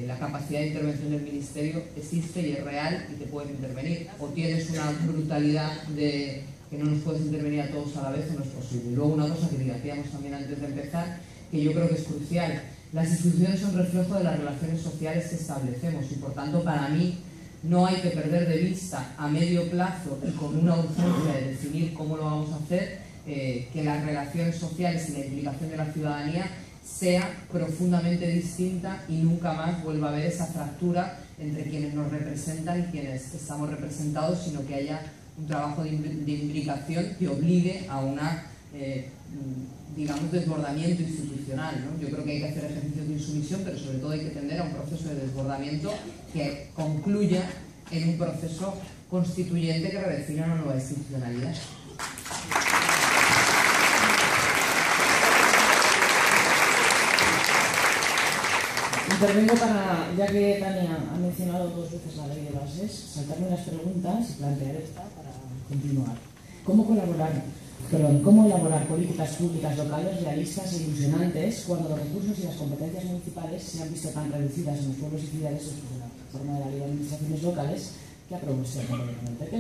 la capacidad de intervención del Ministerio existe y es real y te pueden intervenir. O tienes una brutalidad de que no nos puedes intervenir a todos a la vez, o no es posible. Y luego una cosa que debatíamos también antes de empezar, que yo creo que es crucial: las instituciones son reflejo de las relaciones sociales que establecemos, y por tanto para mí no hay que perder de vista a medio plazo y con una urgencia de definir cómo lo vamos a hacer, que las relaciones sociales y la implicación de la ciudadanía sea profundamente distinta y nunca más vuelva a haber esa fractura entre quienes nos representan y quienes estamos representados, sino que haya un trabajo de imbricación que obligue a una, digamos, desbordamiento institucional, ¿no? Yo creo que hay que hacer ejercicios de insumisión, pero sobre todo hay que tender a un proceso de desbordamiento que concluya en un proceso constituyente que redefina una nueva institucionalidad. Intervengo para, ya que Tania ha mencionado 2 veces la ley de bases, saltarme unas preguntas y plantear esta para continuar. ¿Cómo elaborar políticas públicas locales realistas e ilusionantes cuando los recursos y las competencias municipales se han visto tan reducidas en los pueblos y ciudades después de la reforma de la ley de administraciones locales que aprobó este gobierno del PP?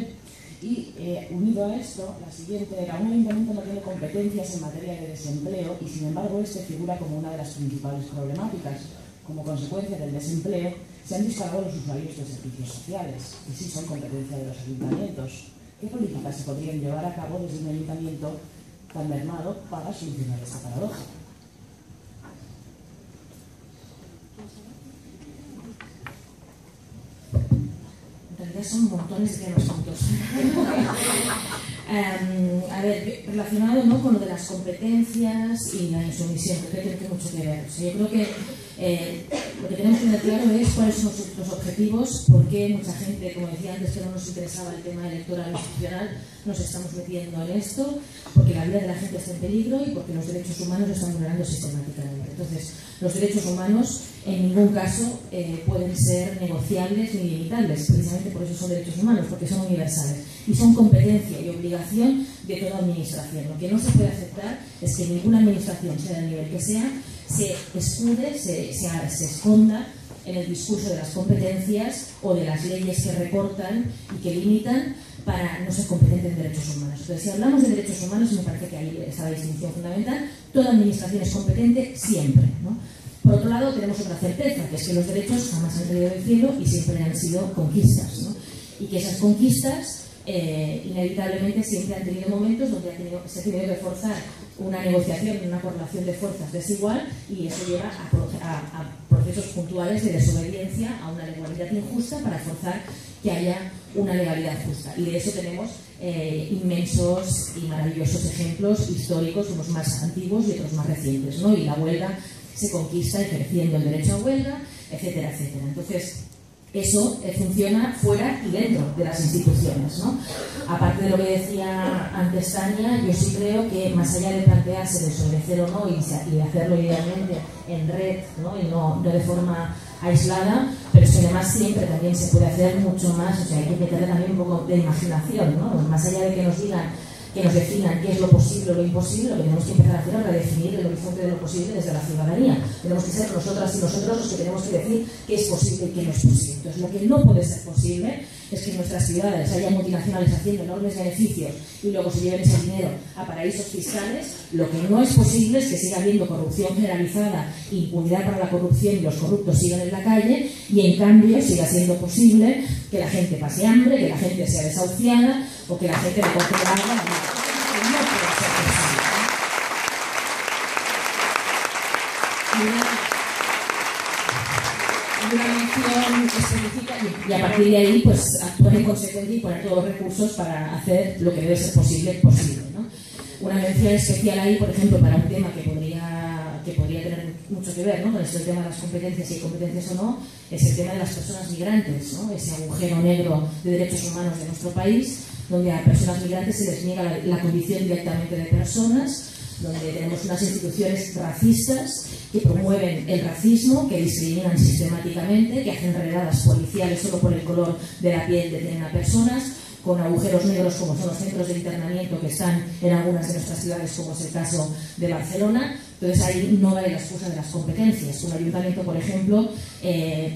Y unido a esto, la siguiente era: un ayuntamiento no tiene competencias en materia de desempleo y sin embargo este figura como una de las principales problemáticas. Como consecuencia del desempleo, se han disparado los usuarios de servicios sociales, que sí son competencia de los ayuntamientos. ¿Qué políticas se podrían llevar a cabo desde un ayuntamiento tan mermado para solucionar esta paradoja? En realidad son montones de asuntos. A ver, relacionado, ¿no?, con lo de las competencias y la insumisión, que creo que tiene mucho que ver. O sea, yo creo que lo que tenemos que tener claro es cuáles son los objetivos, por qué mucha gente, como decía antes, que no nos interesaba el tema electoral o institucional, nos estamos metiendo en esto, porque la vida de la gente está en peligro y porque los derechos humanos se están vulnerando sistemáticamente. Entonces, los derechos humanos en ningún caso pueden ser negociables ni limitables, precisamente por eso son derechos humanos, porque son universales y son competencia y obligación de toda administración. Lo que no se puede aceptar es que ninguna administración, sea del nivel que sea, se escude, se esconda en el discurso de las competencias o de las leyes que recortan y que limitan para no ser competente en derechos humanos. Entonces, si hablamos de derechos humanos, me parece que ahí está la distinción fundamental. Toda administración es competente siempre, ¿no? Por otro lado, tenemos otra certeza, que es que los derechos jamás han caído del cielo y siempre han sido conquistas, ¿no? Y que esas conquistas inevitablemente siempre han tenido momentos donde se ha tenido que forzar una negociación, una correlación de fuerzas desigual, y eso lleva a procesos puntuales de desobediencia a una legalidad injusta para forzar que haya una legalidad justa. Y de eso tenemos inmensos y maravillosos ejemplos históricos, unos más antiguos y otros más recientes, ¿no? Y la huelga se conquista ejerciendo el derecho a huelga, etcétera, etcétera. Entonces, eso funciona fuera y dentro de las instituciones, ¿no? Aparte de lo que decía antes Tania, yo sí creo que más allá de plantearse desobedecer o no y de hacerlo idealmente en red, ¿no? Y no de forma aislada, pero es que además siempre también se puede hacer mucho más, o sea, hay que meterle también un poco de imaginación, ¿no? Más allá de que nos digan, que nos definan qué es lo posible o lo imposible, lo que tenemos que empezar a hacer es redefinir el horizonte de lo posible desde la ciudadanía. Tenemos que ser nosotras y nosotros los que tenemos que decir qué es posible y qué no es posible. Entonces, lo que no puede ser posible es que en nuestras ciudades haya multinacionales haciendo enormes beneficios y luego se lleven ese dinero a paraísos fiscales. Lo que no es posible es que siga habiendo corrupción generalizada, impunidad para la corrupción y los corruptos sigan en la calle, y en cambio siga siendo posible que la gente pase hambre, que la gente sea desahuciada o que la gente le corte el agua. No puede ser posible. Una mención específica, y a partir de ahí pues actuar en consecuencia y poner todos los recursos para hacer lo que debe ser posible, ¿no? Una mención especial ahí, por ejemplo, para un tema que podría tener mucho que ver, ¿no? Con este tema de las competencias, si hay competencias o no, es el tema de las personas migrantes, ¿no? Ese agujero negro de derechos humanos de nuestro país, donde a personas migrantes se les niega la condición directamente de personas, donde tenemos unas instituciones racistas que promueven el racismo, que discriminan sistemáticamente, que hacen redadas policiales solo por el color de la piel de determinadas personas, con agujeros negros como son los centros de internamiento que están en algunas de nuestras ciudades, como es el caso de Barcelona. Entonces ahí no vale la excusa de las competencias. Un ayuntamiento, por ejemplo,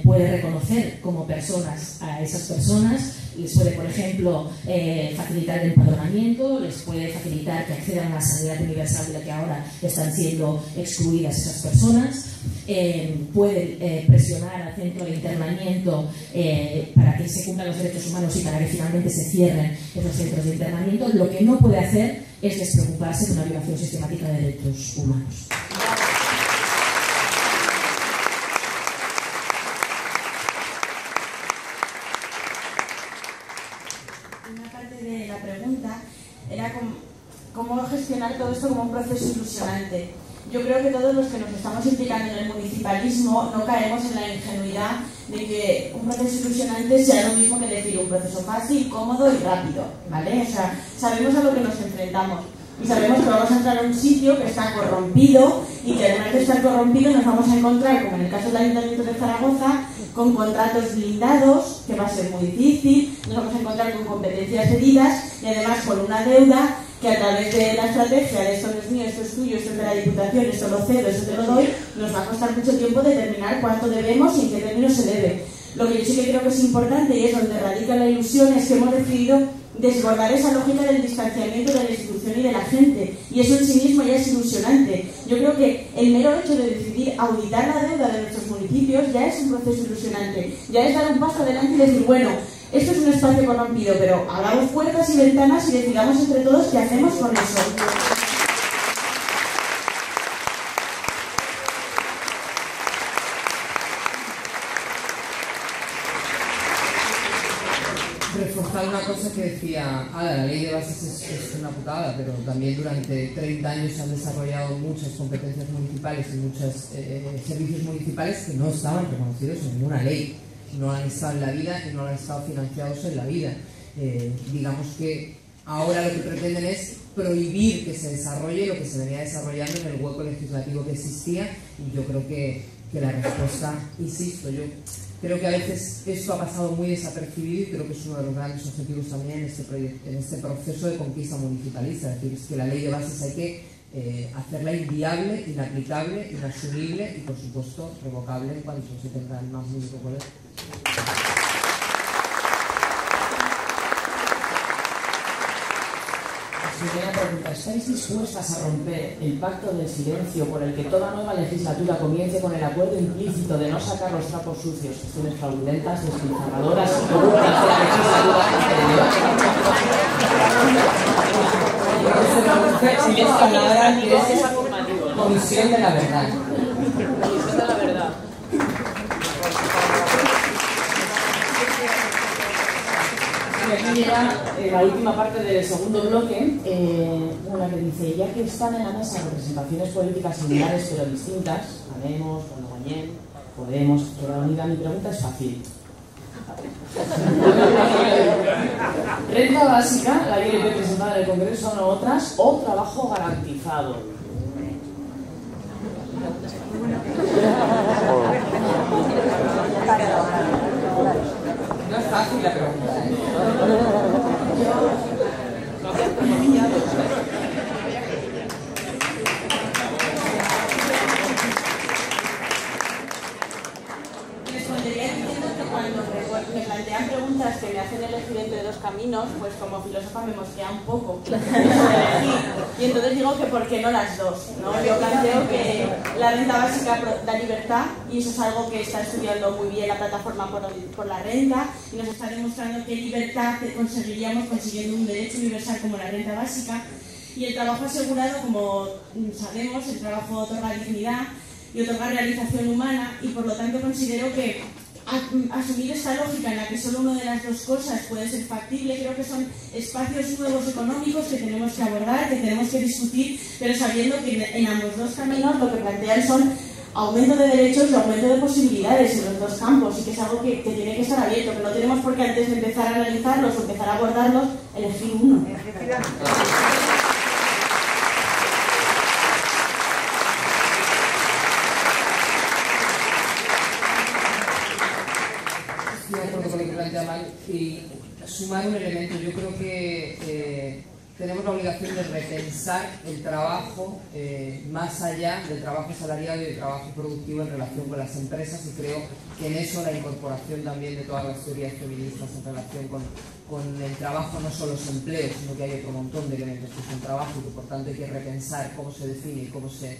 puede reconocer como personas a esas personas, les puede, por ejemplo, facilitar el empadronamiento, les puede facilitar que accedan a la sanidad universal de la que ahora están siendo excluidas esas personas, puede presionar al centro de internamiento para que se cumplan los derechos humanos y para que finalmente se cierren esos centros de internamiento. Lo que no puede hacer es despreocuparse de una violación sistemática de derechos humanos. Una parte de la pregunta era cómo gestionar todo esto como un proceso ilusionante. Yo creo que todos los que nos estamos implicando en el municipalismo no caemos en la ingenuidad de que un proceso ilusionante sea lo mismo que decir un proceso fácil, cómodo y rápido, ¿vale? O sea, sabemos a lo que nos enfrentamos y sabemos que vamos a entrar a un sitio que está corrompido y que además de estar corrompido nos vamos a encontrar, como en el caso del Ayuntamiento de Zaragoza, con contratos blindados, que va a ser muy difícil, nos vamos a encontrar con competencias cedidas y además con una deuda que a través de la estrategia de esto no es mío, esto es tuyo, esto es de la Diputación, esto lo cedo, esto te lo doy, nos va a costar mucho tiempo determinar cuánto debemos y en qué términos se debe. Lo que yo sí que creo que es importante y es donde radica la ilusión es que hemos decidido desbordar esa lógica del distanciamiento de la institución y de la gente, y eso en sí mismo ya es ilusionante. Yo creo que el mero hecho de decidir auditar la deuda de nuestros municipios ya es un proceso ilusionante, ya es dar un paso adelante y decir, bueno, esto es un espacio corrompido, pero abramos puertas y ventanas y decidamos entre todos qué hacemos con eso. Reforzar una cosa que decía la ley de bases es una putada, pero también durante 30 años se han desarrollado muchas competencias municipales y muchos servicios municipales que no estaban reconocidos en ninguna ley, no han estado en la vida y no han estado financiados en la vida. Digamos que ahora lo que pretenden es prohibir que se desarrolle lo que se venía desarrollando en el hueco legislativo que existía, y yo creo que la respuesta, insisto, yo creo que a veces esto ha pasado muy desapercibido y creo que es uno de los grandes objetivos también en este proceso de conquista municipalista. Es decir, es que la ley de bases hay que hacerla inviable, inaplicable, inasumible y, por supuesto, revocable en cuanto se tenga el más mínimo poder. Primera pregunta, ¿estáis dispuestas a romper el pacto del silencio por el que toda nueva legislatura comience con el acuerdo implícito de no sacar los trapos sucios, gestiones fraudulentas, despilfarradoras y corruptas de la legislatura anterior? Silencio palabra que es Comisión de la Verdad. Comisión de la Verdad. Y aquí llega la última parte del segundo bloque, una que dice, ya que están en la mesa representaciones políticas similares pero distintas, Podemos, Guanyén, Podemos, Izquierda Unida, mi pregunta es fácil. ¿Renta básica, la ILP presentada en el Congreso, no otras, o trabajo garantizado? No es fácil la pregunta, Respondería diciendo que cuando me plantean preguntas que me hacen elegir entre dos caminos, pues como filósofa me mosquea un poco elegir. Y entonces digo que por qué no las dos, ¿no? Yo planteo que la renta básica da libertad y eso es algo que está estudiando muy bien la plataforma por la renta y nos está demostrando qué libertad conseguiríamos consiguiendo un derecho universal como la renta básica. Y el trabajo asegurado, como sabemos, el trabajo otorga dignidad y otorga realización humana y por lo tanto considero que asumir esta lógica en la que solo una de las dos cosas puede ser factible, creo que son espacios nuevos económicos que tenemos que abordar, que tenemos que discutir, pero sabiendo que en ambos dos caminos lo que plantean son aumento de derechos y aumento de posibilidades en los dos campos y que es algo que tiene que estar abierto, que no tenemos por qué antes de empezar a analizarlos o empezar a abordarlos, elegir uno. Estoy de acuerdo con lo que plantea Mal y sumar un elemento. Yo creo que tenemos la obligación de repensar el trabajo más allá del trabajo salarial y del trabajo productivo en relación con las empresas y creo que en eso la incorporación también de todas las teorías feministas en relación con el trabajo no solo es empleo, sino que hay otro montón de elementos que son trabajo y que por tanto hay que repensar cómo se define y cómo se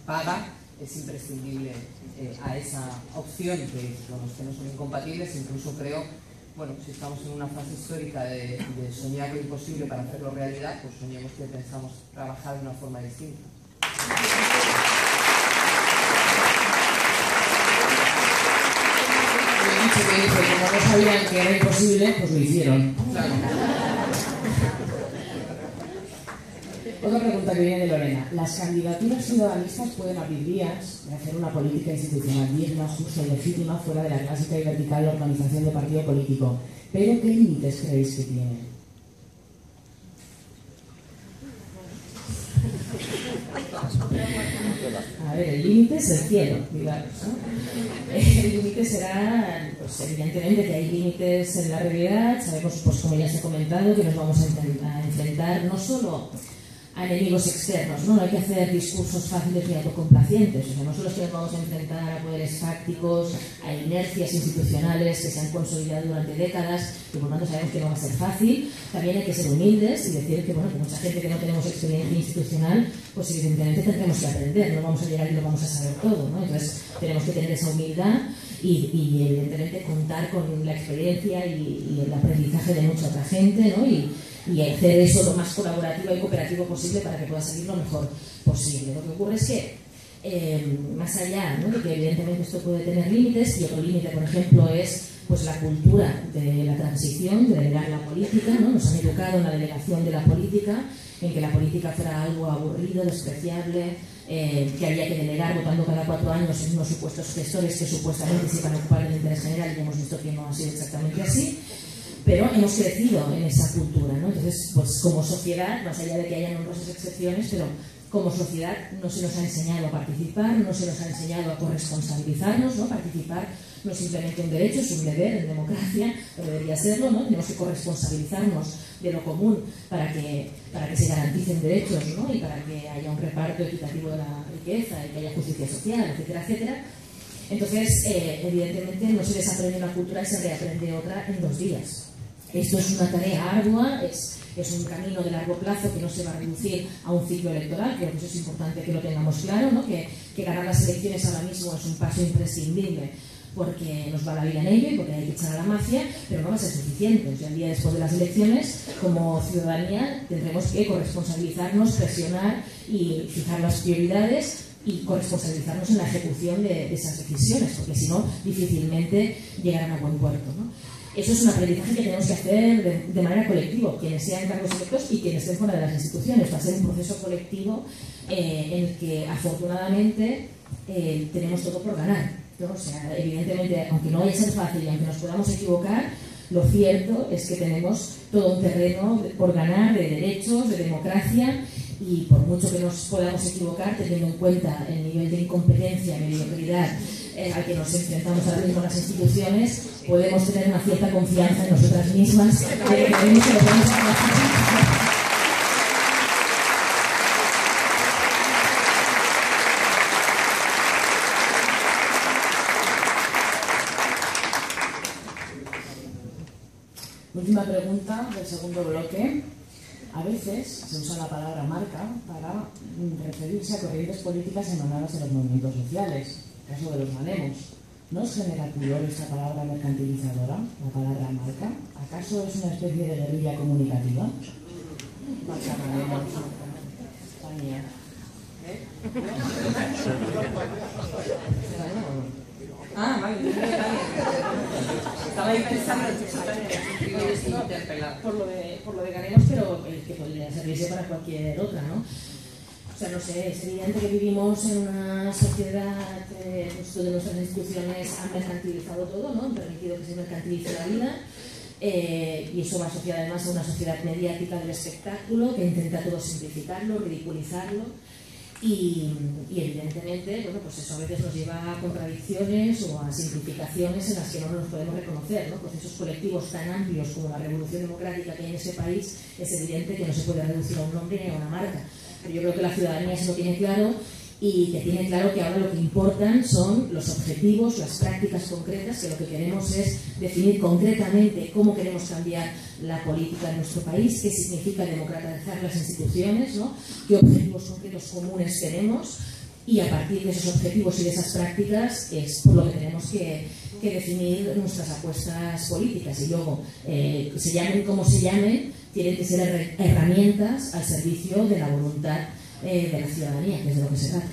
paga. Es imprescindible a esa opción que no son incompatibles, incluso creo, bueno, si estamos en una fase histórica de soñar lo imposible para hacerlo realidad, pues soñemos que pensamos trabajar de una forma distinta. Como no sabían que era imposible, pues lo hicieron. Claro. Otra pregunta que viene de Lorena. ¿Las candidaturas ciudadanistas pueden abrir vías de hacer una política institucional digna, justa y legítima fuera de la clásica y vertical organización de partido político? ¿Pero qué límites creéis que tienen? A ver, el límite es el cielo, digamos, ¿no? El límite será, pues evidentemente que hay límites en la realidad, sabemos, pues como ya se ha comentado, que nos vamos a enfrentar no solo a enemigos externos, ¿no? No hay que hacer discursos fáciles y autocomplacientes, o sea, no solo es que nos vamos a enfrentar a poderes fácticos, a inercias institucionales que se han consolidado durante décadas y por lo tanto sabemos que no va a ser fácil, también hay que ser humildes y decir que, bueno, que mucha gente que no tenemos experiencia institucional, pues evidentemente tendremos que aprender, no vamos a llegar y lo vamos a saber todo, ¿no? Entonces tenemos que tener esa humildad y evidentemente contar con la experiencia y el aprendizaje de mucha otra gente, ¿no? Y hacer eso lo más colaborativo y cooperativo posible para que pueda salir lo mejor posible. Lo que ocurre es que, más allá, ¿no?, de que evidentemente esto puede tener límites, y otro límite, por ejemplo, es pues la cultura de la transición, de delegar la política, ¿no? Nos han educado en la delegación de la política, en que la política fuera algo aburrido, despreciable, que había que delegar votando cada 4 años en unos supuestos gestores que supuestamente se iban a ocupar del interés general y hemos visto que no ha sido exactamente así. Pero hemos crecido en esa cultura, ¿no? Entonces, pues como sociedad, más allá de que hayan honrosas excepciones, pero como sociedad no se nos ha enseñado a participar, no se nos ha enseñado a corresponsabilizarnos, ¿no? Participar no es simplemente un derecho, es un deber en democracia, pero debería serlo, ¿no? Tenemos que corresponsabilizarnos de lo común para que se garanticen derechos, ¿no? Y para que haya un reparto equitativo de la riqueza y que haya justicia social, etcétera, etcétera. Entonces, evidentemente no se desaprende una cultura y se reaprende otra en 2 días. Esto es una tarea ardua, es un camino de largo plazo que no se va a reducir a un ciclo electoral. Creo que eso es importante que lo tengamos claro, ¿no? Que ganar las elecciones ahora mismo es un paso imprescindible porque nos va la vida en ello y porque hay que echar a la mafia, pero no va a ser suficiente. O sea, el día después de las elecciones, como ciudadanía, tendremos que corresponsabilizarnos, presionar y fijar las prioridades y corresponsabilizarnos en la ejecución de esas decisiones, porque si no, difícilmente llegarán a buen puerto, ¿no? Eso es un aprendizaje que tenemos que hacer de manera colectiva, quienes sean cargos electos y quienes estén fuera de las instituciones. Va a ser un proceso colectivo en el que afortunadamente tenemos todo por ganar, ¿no? O sea, evidentemente, aunque no vaya a ser fácil y aunque nos podamos equivocar, lo cierto es que tenemos todo un terreno por ganar de derechos, de democracia, y por mucho que nos podamos equivocar, teniendo en cuenta el nivel de incompetencia, mediocridad al que nos enfrentamos ahora mismo las instituciones, podemos tener una cierta confianza en nosotras mismas de que creemos que lo podemos hacer. Última pregunta del segundo bloque. A veces se usa la palabra marca para referirse a corrientes políticas emanadas de los movimientos sociales, el caso de los manemos. ¿No os genera pudor esta palabra mercantilizadora, la palabra marca? ¿Acaso es una especie de guerrilla comunicativa? Marca manemos, España. Ah, vale, estaba ahí pensando por lo de ganemos, pero que podría servirse para cualquier otra, ¿no? O sea, no sé, es evidente que vivimos en una sociedad donde nuestras instituciones han mercantilizado todo, ¿no? Han permitido que se mercantilice la vida. Y eso va asociado además a una sociedad mediática del espectáculo que intenta todo simplificarlo, ridiculizarlo. Y evidentemente, bueno, pues eso a veces nos lleva a contradicciones o a simplificaciones en las que no nos podemos reconocer, ¿no? Procesos colectivos tan amplios como la revolución democrática que hay en ese país, es evidente que no se puede reducir a un nombre ni a una marca. Pero yo creo que la ciudadanía se lo tiene claro y que tiene claro que ahora lo que importan son los objetivos, las prácticas concretas, que lo que queremos es definir concretamente cómo queremos cambiar la política de nuestro país, qué significa democratizar las instituciones, ¿no? Qué objetivos concretos comunes tenemos, y a partir de esos objetivos y de esas prácticas es por lo que tenemos que definir nuestras apuestas políticas. Y luego, se llamen como se llamen, tienen que ser herramientas al servicio de la voluntad de la ciudadanía, que es de lo que se trata.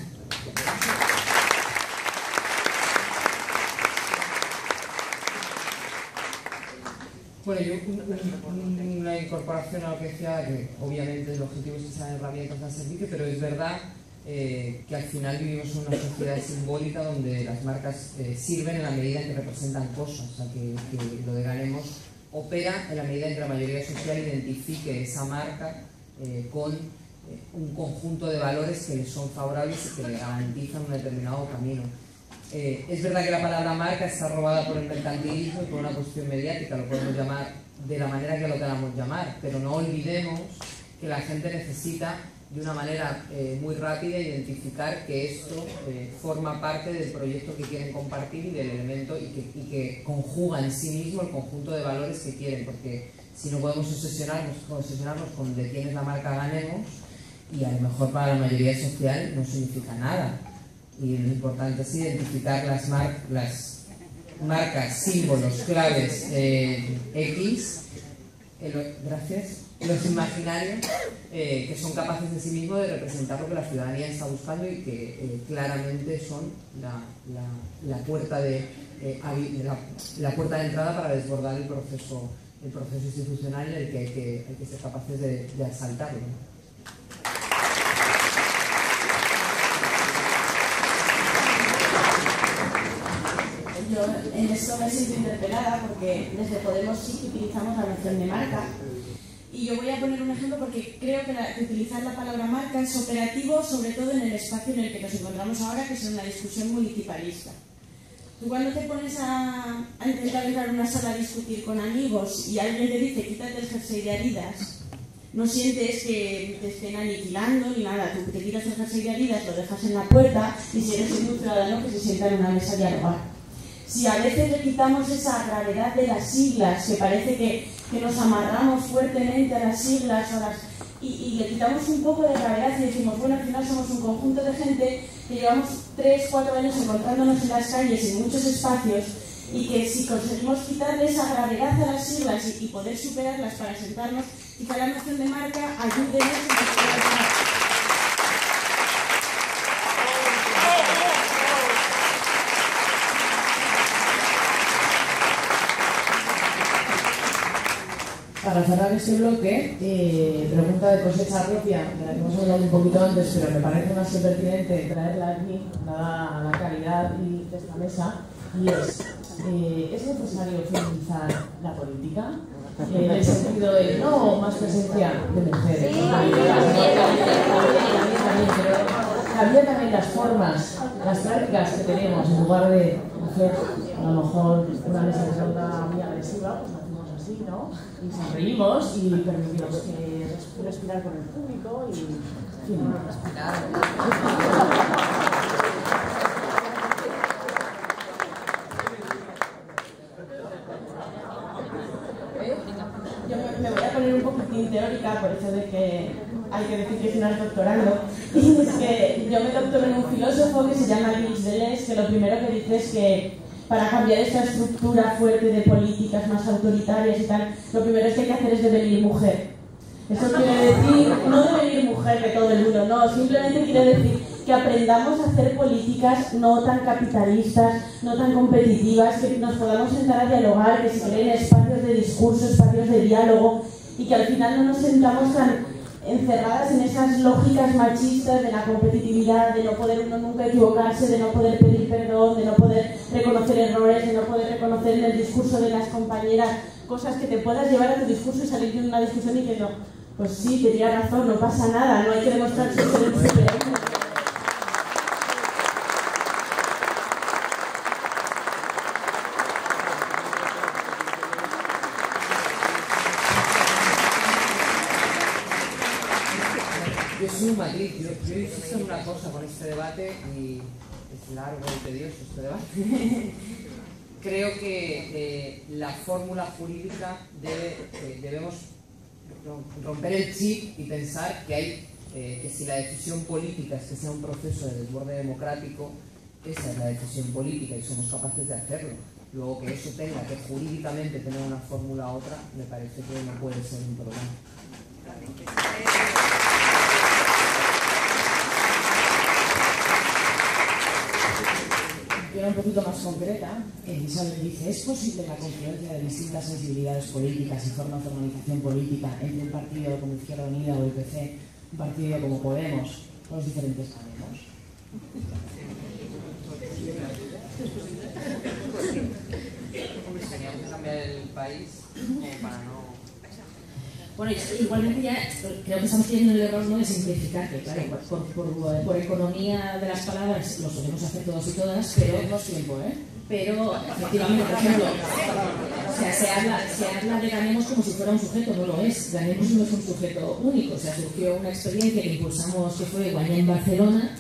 Bueno, yo una incorporación a lo que decía, que obviamente el objetivo es que sean herramientas al servicio, pero es verdad que al final vivimos en una sociedad simbólica donde las marcas sirven en la medida en que representan cosas, o sea, que lo de ganemos opera en la medida en que la mayoría social identifique esa marca con un conjunto de valores que le son favorables y que le garantizan un determinado camino. Es verdad que la palabra marca está robada por el mercantilismo y por una cuestión mediática, lo podemos llamar de la manera que lo queramos llamar, pero no olvidemos que la gente necesita de una manera muy rápida identificar que esto forma parte del proyecto que quieren compartir y del elemento y que conjuga en sí mismo el conjunto de valores que quieren, porque si no podemos obsesionarnos con de quién es la marca ganemos, y a lo mejor para la mayoría social no significa nada. Y lo importante es identificar las marcas, símbolos, claves X, los imaginarios que son capaces en sí mismos de representar lo que la ciudadanía está buscando y que claramente son la puerta de entrada para desbordar el proceso institucional en el que hay que ser capaces de asaltarlo, ¿no? Yo en esto me siento interpelada porque desde Podemos sí que utilizamos la noción de marca. Y yo voy a poner un ejemplo porque creo que utilizar la palabra marca es operativo, sobre todo en el espacio en el que nos encontramos ahora, que es en la discusión municipalista. Tú cuando te pones a intentar entrar en una sala a discutir con amigos y alguien te dice quítate el jersey de Adidas, no sientes que te estén aniquilando ni nada. Tú te quitas el jersey de Adidas, lo dejas en la puerta y si eres un ciudadano que se sienta en una mesa a dialogar. Si a veces le quitamos esa gravedad de las siglas, que parece que que nos amarramos fuertemente a las siglas y le quitamos un poco de gravedad y decimos, bueno, al final somos un conjunto de gente que llevamos 3-4 años encontrándonos en las calles, en muchos espacios, y que si conseguimos quitarle esa gravedad a las siglas y poder superarlas para sentarnos, quizá la noción de marca ayude mucho a Para cerrar este bloque, pregunta de cosecha propia, de la que hemos hablado un poquito antes, pero me parece más que pertinente traerla aquí, dada la calidad de esta mesa, y ¿es necesario feminizar la política? En el sentido de, no, más presencia de mujeres. Sí, pero había también las formas, las prácticas que tenemos, en lugar de hacer a lo mejor una mesa de ronda muy agresiva, pues ¿no? Y sonreímos y permitimos que respirar con el público y respirar. Yo me voy a poner un poquitín teórica por eso de que hay que decir que es un doctorando, y es que yo me doctoré en un filósofo que se llama Gilles Deleuze, que lo primero que dice es que para cambiar esta estructura fuerte de políticas más autoritarias y tal, lo primero es que hay que hacer es devenir mujer. Eso quiere decir, no devenir mujer de todo el mundo, no, simplemente quiere decir que aprendamos a hacer políticas no tan capitalistas, no tan competitivas, que nos podamos sentar a dialogar, que se creen espacios de discurso, espacios de diálogo, y que al final no nos sentamos tan encerradas en esas lógicas machistas de la competitividad, de no poder uno nunca equivocarse, de no poder pedir perdón, de no poder reconocer errores, de no poder reconocer en el discurso de las compañeras cosas que te puedas llevar a tu discurso y salir de una discusión y que no, pues sí, tenía razón, no pasa nada, no hay que demostrar que ser el superior. Un matiz. Yo insisto en una cosa con este debate, y es largo y tedioso este debate. Creo que la fórmula jurídica debemos romper el chip y pensar que hay que si la decisión política es que sea un proceso de desborde democrático, esa es la decisión política y somos capaces de hacerlo. Luego que eso tenga que jurídicamente tener una fórmula u otra, me parece que no puede ser un problema. Yo era un poquito más concreta. Isabel dice, ¿es posible la confluencia de distintas sensibilidades políticas y formas de organización política entre un partido como Izquierda Unida o el PC, un partido como Podemos, o los diferentes Podemos? Teníamos que cambiar el país para no... Bueno, igualmente ya creo que estamos teniendo el error de simplificar, que claro, por economía de las palabras lo solemos hacer todos y todas, pero tenemos tiempo, pero efectivamente, por ejemplo, o sea, se habla de Ganemos como si fuera un sujeto, no lo es. Ganemos no es un sujeto único, o sea, surgió una experiencia que impulsamos, que fue Guanyà en Barcelona.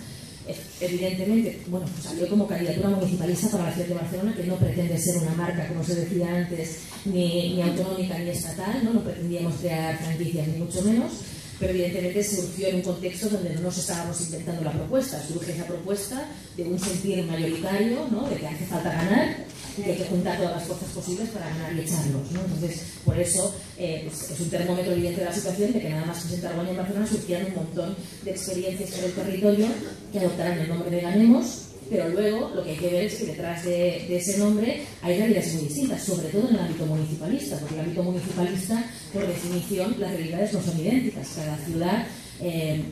Evidentemente, bueno, pues salió como candidatura municipalista para la ciudad de Barcelona, que no pretende ser una marca, como se decía antes, ni autonómica ni estatal, no pretendíamos crear franquicias ni mucho menos, pero evidentemente surgió en un contexto donde no nos estábamos inventando la propuesta, surge esa propuesta de un sentir mayoritario, ¿no? De que hace falta ganar y que hay que juntar todas las fuerzas posibles para ganar y echarlos, ¿no? Entonces, por eso pues es un termómetro evidente de la situación de que nada más presentar Guanyà en Barcelona surgían un montón de experiencias por el territorio que adoptarán el nombre de Ganemos, pero luego lo que hay que ver es que detrás de ese nombre hay realidades muy distintas, sobre todo en el ámbito municipalista, porque en el ámbito municipalista, por definición, las realidades no son idénticas. Cada ciudad,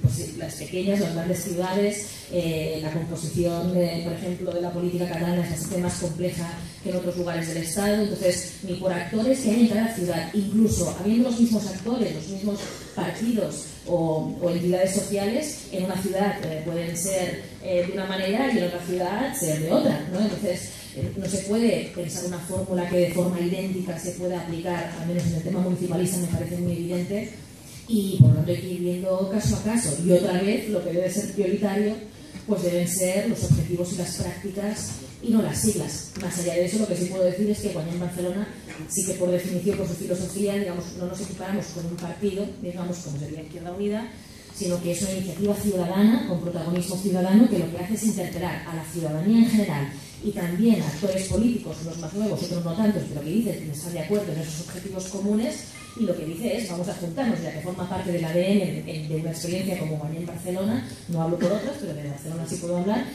pues las pequeñas, las grandes ciudades, la composición, por ejemplo, de la política catalana es bastante más compleja que en otros lugares del Estado, entonces ni por actores que hay en cada ciudad, incluso habiendo los mismos actores, los mismos partidos o entidades sociales, en una ciudad pueden ser de una manera y en otra ciudad ser de otra, ¿no? Entonces no se puede pensar una fórmula que de forma idéntica se pueda aplicar, al menos en el tema municipalista me parece muy evidente, y por lo tanto hay que ir viendo caso a caso. Y otra vez lo que debe ser prioritario pues deben ser los objetivos y las prácticas y no las siglas. Más allá de eso, lo que sí puedo decir es que Guanyén Barcelona sí que por definición, por su filosofía, digamos, no nos equiparamos con un partido, digamos, como sería Izquierda Unida, sino que es una iniciativa ciudadana, con protagonismo ciudadano, que lo que hace es interpelar a la ciudadanía en general y también a actores políticos, unos más nuevos, otros no tantos, pero que dicen que están de acuerdo en esos objetivos comunes, y lo que dice es, vamos a juntarnos, ya que forma parte del ADN de una experiencia como Guanyén Barcelona, no hablo por otras, pero de Barcelona sí puedo hablar,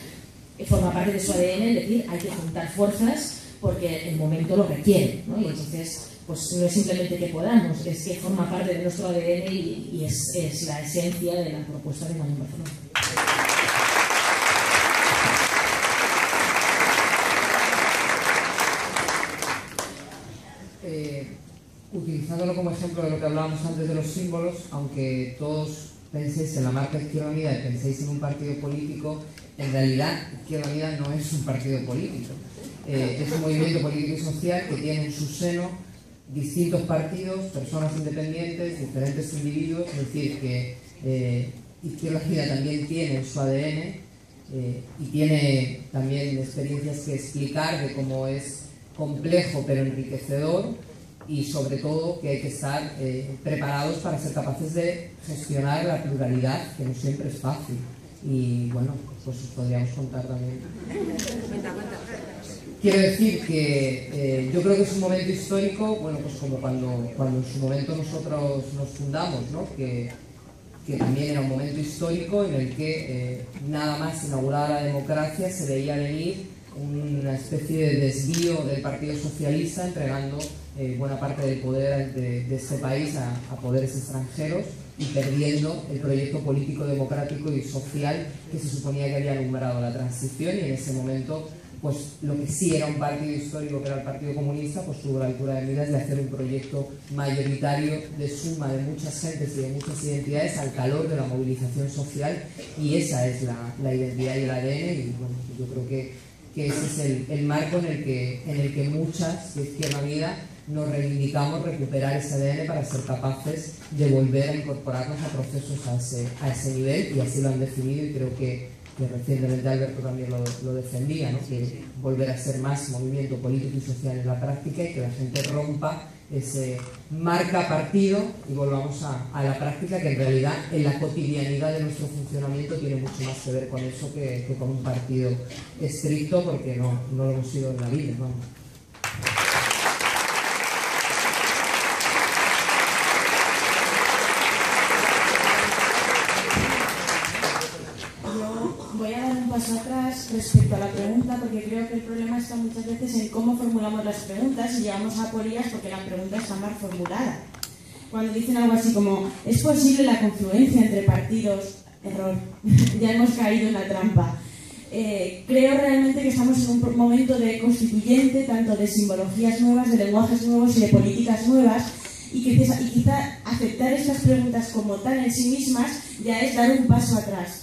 forma parte de su ADN, es decir, hay que juntar fuerzas porque el momento lo requiere, ¿no? Y entonces, pues no es simplemente que podamos, es que forma parte de nuestro ADN y es la esencia de la propuesta de Guanyén Barcelona. Utilizándolo como ejemplo de lo que hablábamos antes de los símbolos, aunque todos penséis en la marca Izquierda Unida y penséis en un partido político, en realidad Izquierda Unida no es un partido político. Es un movimiento político y social que tiene en su seno distintos partidos, personas independientes, diferentes individuos, es decir, que Izquierda Unida también tiene en su ADN y tiene también experiencias que explicar de cómo es complejo pero enriquecedor, y sobre todo que hay que estar preparados para ser capaces de gestionar la pluralidad, que no siempre es fácil. Y bueno, pues os podríamos contar también. Quiero decir que yo creo que es un momento histórico, bueno, pues como cuando en su momento nosotros nos fundamos, ¿no? Que también era un momento histórico en el que nada más inaugurada la democracia se veía venir una especie de desvío del Partido Socialista, entregando buena parte del poder de este país a poderes extranjeros y perdiendo el proyecto político, democrático y social que se suponía que había alumbrado la transición. Y en ese momento, pues lo que sí era un partido histórico, que era el Partido Comunista, pues tuvo la altura de miras de hacer un proyecto mayoritario de suma de muchas gentes y de muchas identidades al calor de la movilización social, y esa es la identidad y el ADN. Y bueno, yo creo que ese es el marco en el que muchas de Izquierda Unida nos reivindicamos recuperar ese ADN para ser capaces de volver a incorporarnos a procesos a ese nivel, y así lo han definido, y creo que recientemente Alberto también lo defendía, ¿no? Que volver a ser más movimiento político y social en la práctica, y que la gente rompa ese marca partido y volvamos a la práctica, que en realidad en la cotidianidad de nuestro funcionamiento tiene mucho más que ver con eso que con un partido estricto, porque no lo hemos sido en la vida, vamos. Voy a dar un paso atrás respecto a la pregunta, porque creo que el problema está muchas veces en cómo formulamos las preguntas y llegamos a por ellas porque la pregunta está mal formulada. Cuando dicen algo así como, ¿es posible la confluencia entre partidos? Error, ya hemos caído en la trampa. Creo realmente que estamos en un momento de constituyente, tanto de simbologías nuevas, de lenguajes nuevos y de políticas nuevas, y quizá aceptar estas preguntas como tal en sí mismas ya es dar un paso atrás.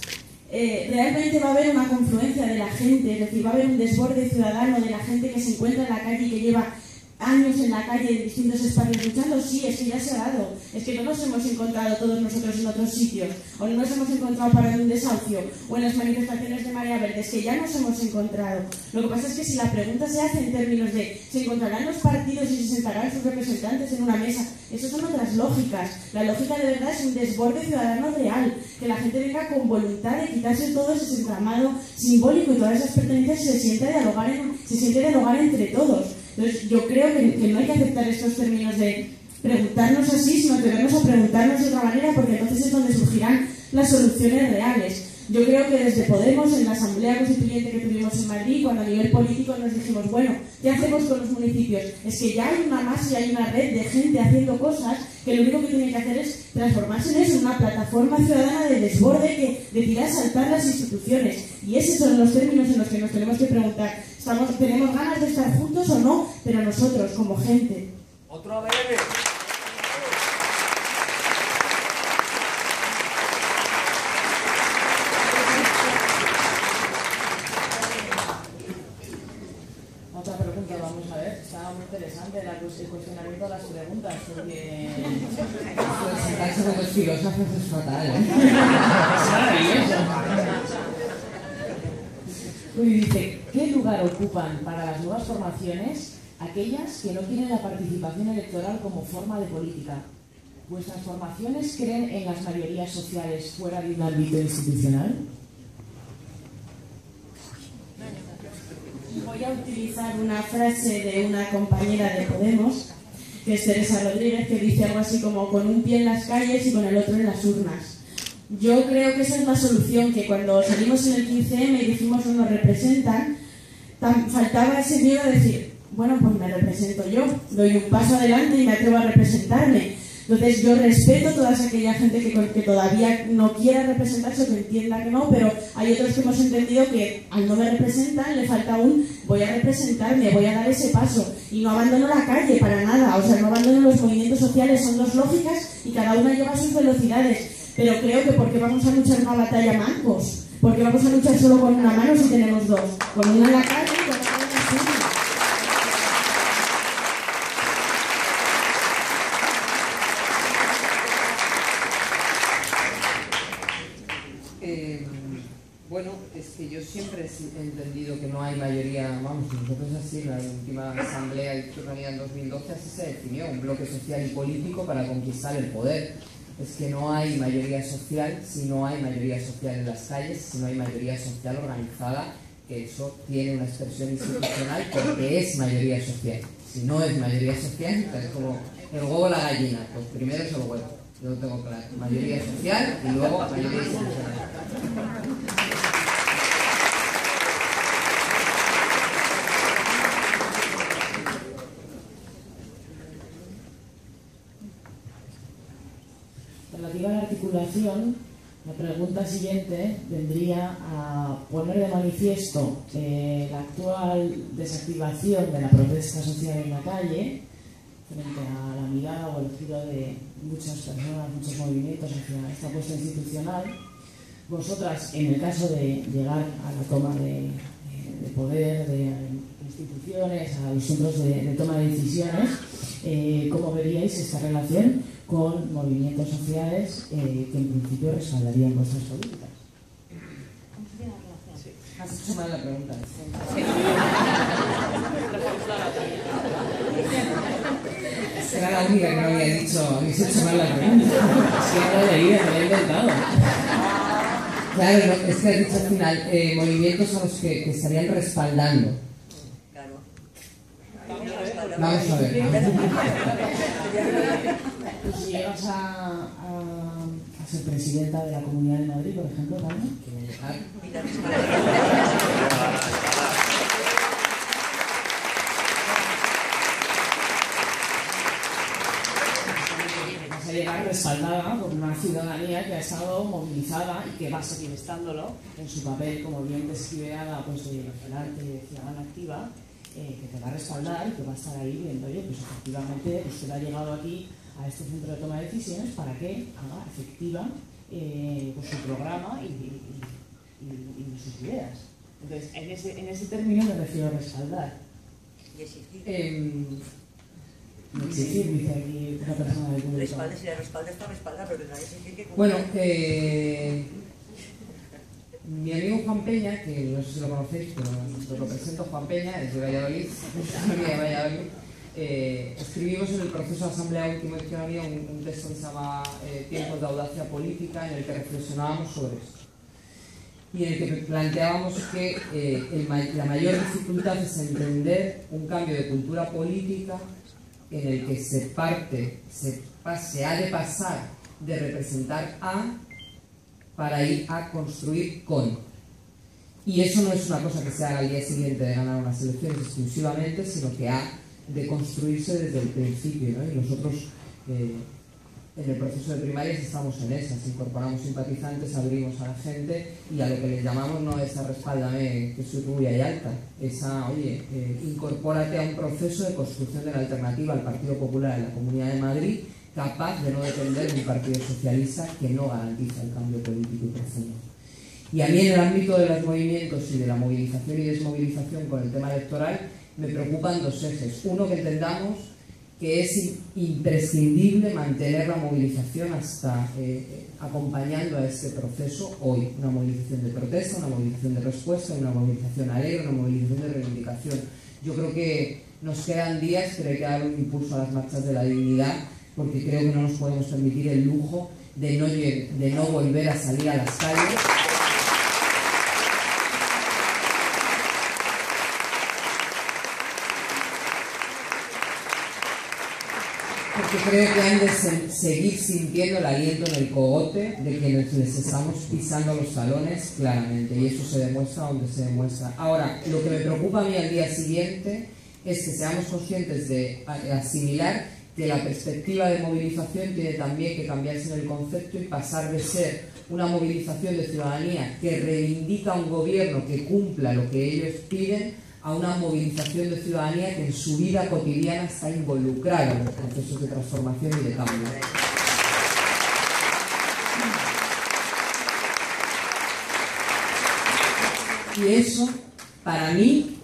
Realmente va a haber una confluencia de la gente, es decir, va a haber un desborde ciudadano de la gente que se encuentra en la calle y que lleva años en la calle en distintos espacios luchando. Sí, es que ya se ha dado, es que no nos hemos encontrado todos nosotros en otros sitios, o no nos hemos encontrado parando un desahucio o en las manifestaciones de Marea Verde, es que ya nos hemos encontrado. Lo que pasa es que si la pregunta se hace en términos de ¿se encontrarán los partidos y se sentarán sus representantes en una mesa? Esas son otras lógicas. La lógica de verdad es un desborde ciudadano real, que la gente venga con voluntad de quitarse todo ese entramado simbólico y todas esas pertenencias y se siente dialogar entre todos. Entonces, yo creo que no hay que aceptar estos términos de preguntarnos así, sino tenernos a preguntarnos de otra manera, porque entonces es donde surgirán las soluciones reales. Yo creo que desde Podemos, en la Asamblea Constituyente que tuvimos en Madrid, cuando a nivel político nos dijimos, bueno, ¿qué hacemos con los municipios? Es que ya hay una masa y hay una red de gente haciendo cosas que lo único que tienen que hacer es transformarse en eso, en una plataforma ciudadana de desborde que decida saltar las instituciones. Y esos son los términos en los que nos tenemos que preguntar, ¿tenemos ganas de estar juntos o no? Pero nosotros, como gente. Otro vez. Otra pregunta, vamos a ver. Está muy interesante el cuestionamiento de las preguntas, porque... Sentarse con los filósofos es fatal, ¿eh? Es maravilloso. Uy, dice, ¿qué lugar lugar ocupan para las nuevas formaciones aquellas que no quieren la participación electoral como forma de política? ¿Vuestras formaciones creen en las mayorías sociales fuera de un ámbito institucional? Voy a utilizar una frase de una compañera de Podemos, que es Teresa Rodríguez, que dice algo así como: con un pie en las calles y con el otro en las urnas. Yo creo que esa es la solución, que cuando salimos en el 15M y dijimos no nos representan, faltaba ese miedo de decir, bueno, pues me represento yo, doy un paso adelante y me atrevo a representarme. Entonces yo respeto a toda aquella gente que todavía no quiera representarse o que entienda que no, pero hay otros que hemos entendido que al no me representan le falta un voy a representarme, voy a dar ese paso y no abandono la calle para nada, o sea, no abandono los movimientos sociales, son dos lógicas y cada una lleva sus velocidades, pero creo que porque vamos a luchar una batalla mancos, porque vamos a luchar solo con una mano si tenemos dos, con una en la calle y con otra en la calle. Bueno, es que yo siempre he entendido que no hay mayoría, vamos, nosotros así, en la última asamblea de ciudadanía en 2012 así se definió, un bloque social y político para conquistar el poder. Es que no hay mayoría social si no hay mayoría social en las calles, si no hay mayoría social organizada, que eso tiene una expresión institucional porque es mayoría social. Si no es mayoría social, es como el huevo o la gallina, pues primero es el huevo, yo lo tengo claro, mayoría social y luego mayoría institucional. Relativa a la articulación, la pregunta siguiente vendría a poner de manifiesto la actual desactivación de la protesta social en la calle frente a la mirada o el giro de muchas personas, muchos movimientos hacia esta apuesta institucional. Vosotras, en el caso de llegar a la toma de poder, de instituciones, a los centros de toma de decisiones, ¿cómo veríais esta relación con movimientos sociales que en principio respaldarían vuestras políticas? Sí. Has hecho mal la pregunta. Era la única que no había dicho, habéis hecho mal la pregunta. Es que no la leí, me la he inventado. Claro, no, es que has dicho al final, movimientos a los que estarían respaldando. Claro. Vamos a ver. Pues si llegas a ser presidenta de la Comunidad de Madrid, por ejemplo, también. Vas a llegar respaldada por una ciudadanía que ha estado movilizada y que va a seguir estándolo en su papel, como bien describe Ana, pues de vigilante y de ciudadana activa, que te va a respaldar y que va a estar ahí viendo, oye, pues efectivamente usted ha llegado aquí a este centro de toma de decisiones para que haga efectiva pues su programa y sus ideas. Entonces, en ese término me refiero a respaldar. Y exigir. Exigir, dice aquí una persona del público. Respalda, si la respalda está respaldada, pero que nadie exigir que... Bueno, mi amigo Juan Peña, que no sé si lo conocéis, pero os lo presento, Juan Peña, es de Valladolid, de Valladolid. Escribimos en el proceso de asamblea último de Ciudadanía un texto que se llama Tiempos de audacia política, en el que reflexionábamos sobre esto y en el que planteábamos que la mayor dificultad es entender un cambio de cultura política en el que se ha de pasar de representar a para ir a construir con. Y eso no es una cosa que se haga al día siguiente de ganar unas elecciones exclusivamente, sino que ha de construirse desde el principio, ¿no? Y nosotros en el proceso de primarias estamos en esas, incorporamos simpatizantes, abrimos a la gente y a lo que les llamamos no es a respáldame que soy rubia y alta, es a, oye, incorpórate a un proceso de construcción de la alternativa al Partido Popular en la Comunidad de Madrid, capaz de no depender de un partido socialista que no garantiza el cambio político y profundo. Y a mí en el ámbito de los movimientos y de la movilización y desmovilización con el tema electoral me preocupan dos ejes. Uno, que entendamos que es imprescindible mantener la movilización hasta acompañando a este proceso hoy. Una movilización de protesta, una movilización de respuesta, una movilización alegre, una movilización de reivindicación. Yo creo que nos quedan días, pero hay que dar un impulso a las marchas de la dignidad, porque creo que no nos podemos permitir el lujo de no volver a salir a las calles. Porque creo que han de seguir sintiendo el aliento en el cogote de quienes les estamos pisando los talones claramente, y eso se demuestra donde se demuestra. Ahora, lo que me preocupa a mí al día siguiente es que seamos conscientes de asimilar que la perspectiva de movilización tiene también que cambiarse en el concepto y pasar de ser una movilización de ciudadanía que reivindica a un gobierno que cumpla lo que ellos piden, a una movilización de ciudadanía que en su vida cotidiana está involucrada en los procesos de transformación y de cambio. Y eso, para mí,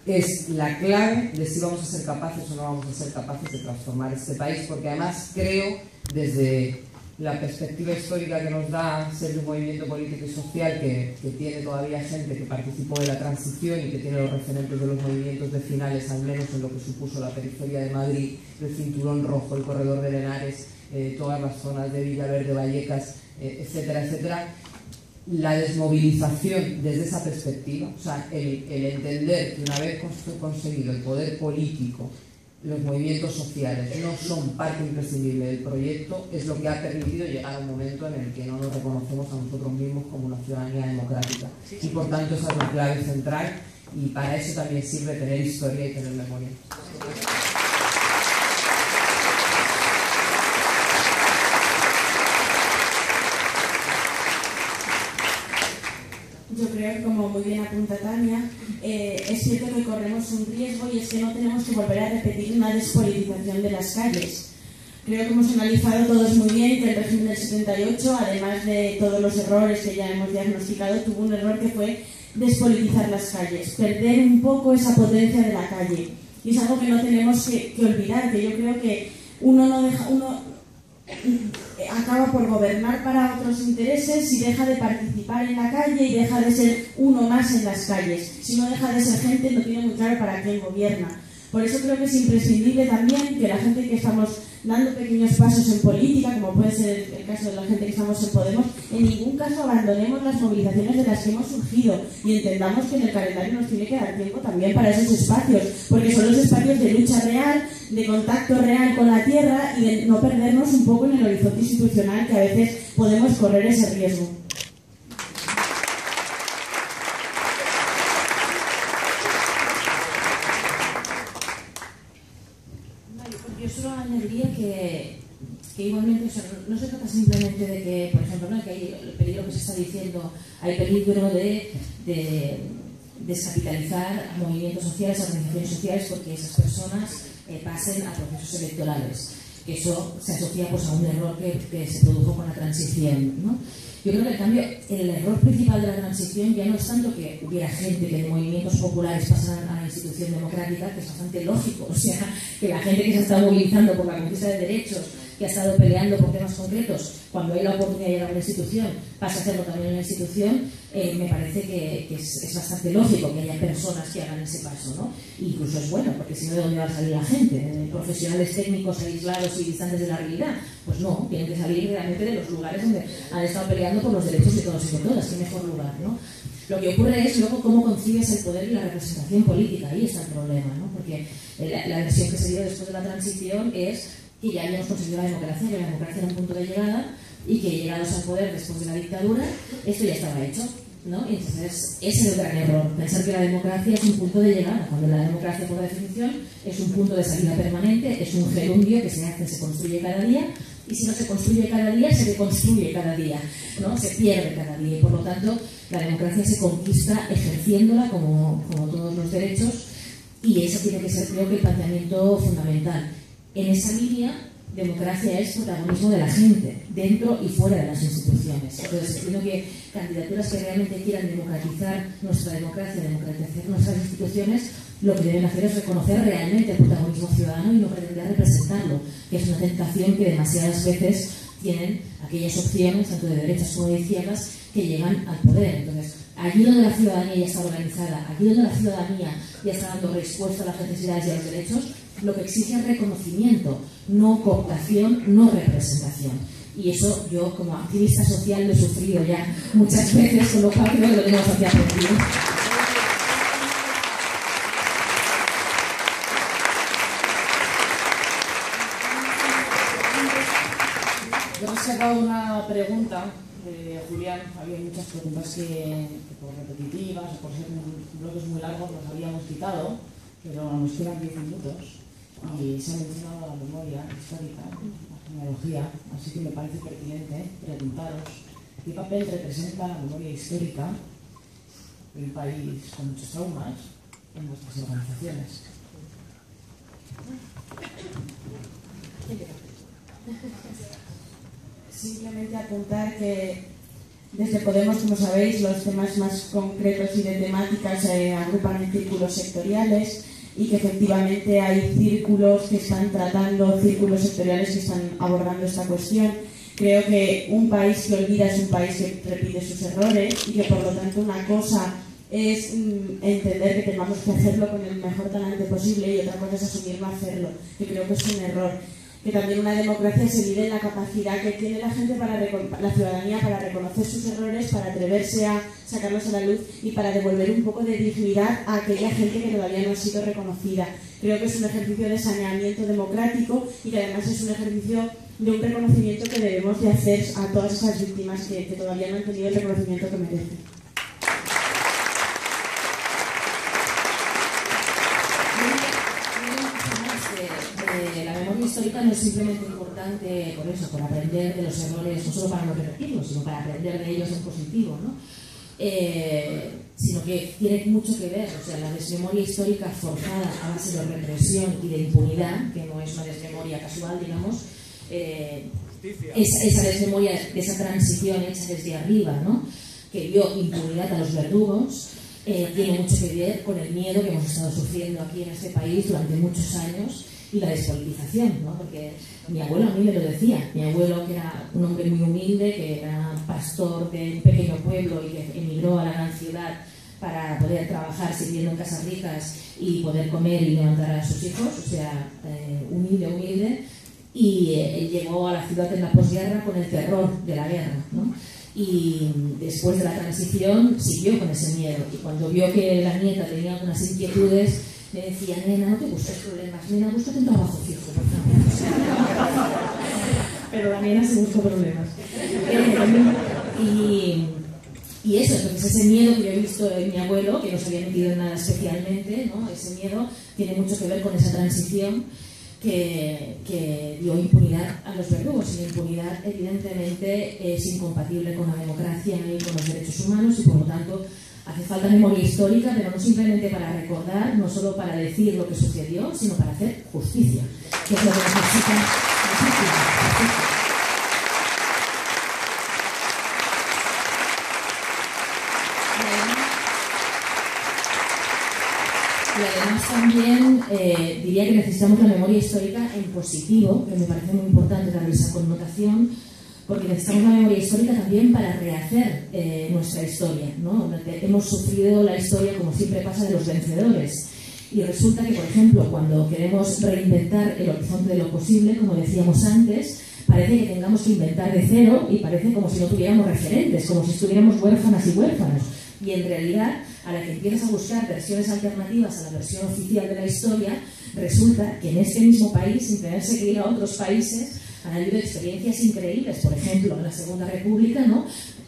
es la clave de si vamos a ser capaces o no vamos a ser capaces de transformar este país, porque además creo, desde la perspectiva histórica que nos da ser un movimiento político y social que tiene todavía gente que participó de la transición y que tiene los referentes de los movimientos de finales, al menos en lo que supuso la periferia de Madrid, el Cinturón Rojo, el Corredor de Henares, todas las zonas de Villaverde, Vallecas, etcétera, etcétera. La desmovilización desde esa perspectiva, o sea, el entender que una vez conseguido el poder político, los movimientos sociales no son parte imprescindible del proyecto, es lo que ha permitido llegar a un momento en el que no nos reconocemos a nosotros mismos como una ciudadanía democrática. Y por tanto esa es la clave central, y para eso también sirve tener historia y tener memoria. Yo creo que, como muy bien apunta Tania, es cierto que corremos un riesgo, y es que no tenemos que volver a repetir una despolitización de las calles. Creo que hemos analizado todos muy bien que el régimen del 78, además de todos los errores que ya hemos diagnosticado, tuvo un error que fue despolitizar las calles, perder un poco esa potencia de la calle. Y es algo que no tenemos que olvidar, que yo creo que uno acaba por gobernar para otros intereses y deja de participar en la calle y deja de ser uno más en las calles. Si no deja de ser gente, no tiene muy claro para quién gobierna. Por eso creo que es imprescindible también que la gente que estamos dando pequeños pasos en política, como puede ser el caso de la gente que estamos en Podemos, en ningún caso abandonemos las movilizaciones de las que hemos surgido y entendamos que en el calendario nos tiene que dar tiempo también para esos espacios, porque son los espacios de lucha real, de contacto real con la tierra y de no perdernos un poco en el horizonte institucional, que a veces podemos correr ese riesgo. Yo solo añadiría que igualmente, o sea, no se trata simplemente de que, por ejemplo, ¿no?, que hay el peligro que se está diciendo, hay peligro de descapitalizar a movimientos sociales, a organizaciones sociales, porque esas personas pasen a procesos electorales. Eso se asocia pues a un error que se produjo con la transición, ¿no? Yo creo que, en cambio, el error principal de la transición ya no es tanto que hubiera gente que de movimientos populares pasaran a la institución democrática, que es bastante lógico, o sea, que la gente que se ha estado movilizando por la conquista de derechos, que ha estado peleando por temas concretos, cuando hay la oportunidad de llegar a una institución, pasa a hacerlo también en la institución, me parece que es bastante lógico que haya personas que hagan ese paso, ¿no? Incluso es bueno, porque si no, ¿de dónde va a salir la gente? ¿Profesionales técnicos aislados y distantes de la realidad? Pues no, tienen que salir realmente de los lugares donde han estado peleando por los derechos de todos y de todas. ¿Qué mejor lugar, no? Lo que ocurre es luego cómo concibes el poder y la representación política. Ahí está el problema, ¿no? Porque la versión que se dio después de la transición es que ya habíamos conseguido la democracia, que la democracia era un punto de llegada y que llegados al poder después de la dictadura, esto ya estaba hecho, ¿no? Y entonces ese es el gran error, pensar que la democracia es un punto de llegada, cuando la democracia, por definición, es un punto de salida permanente, es un gerundio que se construye cada día, y si no se construye cada día, se deconstruye cada día, ¿no? Se pierde cada día, y por lo tanto la democracia se conquista ejerciéndola como todos los derechos, y eso tiene que ser, creo que, el planteamiento fundamental. En esa línea, democracia es protagonismo de la gente, dentro y fuera de las instituciones. Entonces, entiendo que candidaturas que realmente quieran democratizar nuestra democracia, democratizar nuestras instituciones, lo que deben hacer es reconocer realmente el protagonismo ciudadano y no pretender representarlo, que es una tentación que demasiadas veces tienen aquellas opciones, tanto de derechas como de izquierdas, que llegan al poder. Entonces, allí donde la ciudadanía ya está organizada, allí donde la ciudadanía ya está dando respuesta a las necesidades y a los derechos, lo que exige es reconocimiento, no cooptación, no representación. Y eso yo, como activista social, lo he sufrido ya muchas veces, con lo cual creo que lo tenemos aquí aprendido. Yo he sacado una pregunta de Julián. Había muchas preguntas que por repetitivas o por ser bloques muy largos los habíamos quitado, pero nos quedan 10 minutos y se ha mencionado la memoria histórica, la genealogía, así que me parece pertinente preguntaros qué papel representa la memoria histórica de un país con muchos traumas en nuestras organizaciones. Simplemente apuntar que desde Podemos, como sabéis, los temas más concretos y de temáticas se agrupan en círculos sectoriales y que efectivamente hay círculos que están tratando, círculos sectoriales que están abordando esta cuestión. Creo que un país que olvida es un país que repite sus errores y que por lo tanto una cosa es entender que tenemos que hacerlo con el mejor talante posible y otra cosa es asumir no hacerlo, que creo que es un error. Que también una democracia se mide en la capacidad que tiene la gente, la ciudadanía, para reconocer sus errores, para atreverse a sacarlos a la luz y para devolver un poco de dignidad a aquella gente que todavía no ha sido reconocida. Creo que es un ejercicio de saneamiento democrático y que además es un ejercicio de un reconocimiento que debemos de hacer a todas esas víctimas que todavía no han tenido el reconocimiento que merecen. La memoria histórica no es simplemente importante por eso, por aprender de los errores, no solo para no repetirlos, sino para aprender de ellos en positivo, ¿no? Sino que tiene mucho que ver, o sea, la desmemoria histórica forzada a base de represión y de impunidad, que no es una desmemoria casual, digamos, esa desmemoria de esa transición hecha desde arriba, ¿no? Que dio impunidad a los verdugos, tiene mucho que ver con el miedo que hemos estado sufriendo aquí en este país durante muchos años y la despolitización, ¿no? Porque mi abuelo a mí me lo decía, mi abuelo, que era un hombre muy humilde, que era pastor de un pequeño pueblo y que emigró a la gran ciudad para poder trabajar sirviendo en casas ricas y poder comer y levantar a sus hijos, o sea, humilde, y él llegó a la ciudad en la posguerra con el terror de la guerra, ¿no? Y después de la transición siguió con ese miedo, y cuando vio que la nieta tenía algunas inquietudes, me decía: nena, no te busques problemas, nena, búscate un trabajo fijo, por favor. Pero la nena se buscó problemas. Y eso, entonces ese miedo que yo he visto en mi abuelo, que no se había metido en nada especialmente, ¿no? Ese miedo tiene mucho que ver con esa transición que dio impunidad a los verdugos, y la impunidad evidentemente es incompatible con la democracia y con los derechos humanos, y por lo tanto hace falta memoria histórica, pero no simplemente para recordar, no solo para decir lo que sucedió, sino para hacer justicia, que es lo que necesita la justicia. Y además también diría que necesitamos la memoria histórica en positivo, que me parece muy importante darle esa connotación, porque necesitamos la memoria histórica también para rehacer nuestra historia, ¿no? Hemos sufrido la historia, como siempre pasa, de los vencedores. Y resulta que, por ejemplo, cuando queremos reinventar el horizonte de lo posible, como decíamos antes, parece que tengamos que inventar de cero y parece como si no tuviéramos referentes, como si estuviéramos huérfanas y huérfanos. Y en realidad, a la que empiezas a buscar versiones alternativas a la versión oficial de la historia, resulta que en este mismo país, sin tenerse que ir a otros países, han habido experiencias increíbles. Por ejemplo, en la Segunda República, ¿no?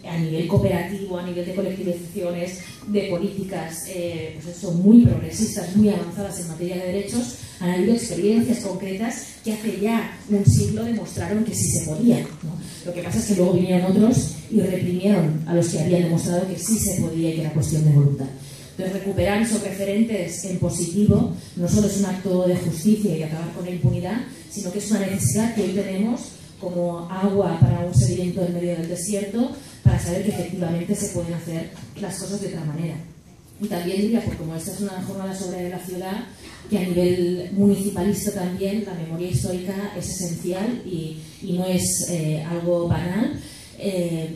A nivel cooperativo, a nivel de colectivizaciones, de políticas pues eso, muy progresistas, muy avanzadas en materia de derechos, han habido experiencias concretas que hace ya un siglo demostraron que sí se podía, ¿no? Lo que pasa es que luego vinieron otros y reprimieron a los que habían demostrado que sí se podía y que era cuestión de voluntad. Entonces, recuperar esos referentes en positivo no solo es un acto de justicia y de acabar con la impunidad, sino que es una necesidad que hoy tenemos como agua para un sedimento en medio del desierto, para saber que efectivamente se pueden hacer las cosas de otra manera. Y también diría, porque como esta es una jornada sobre la ciudad, que a nivel municipalista también la memoria histórica es esencial y no es algo banal.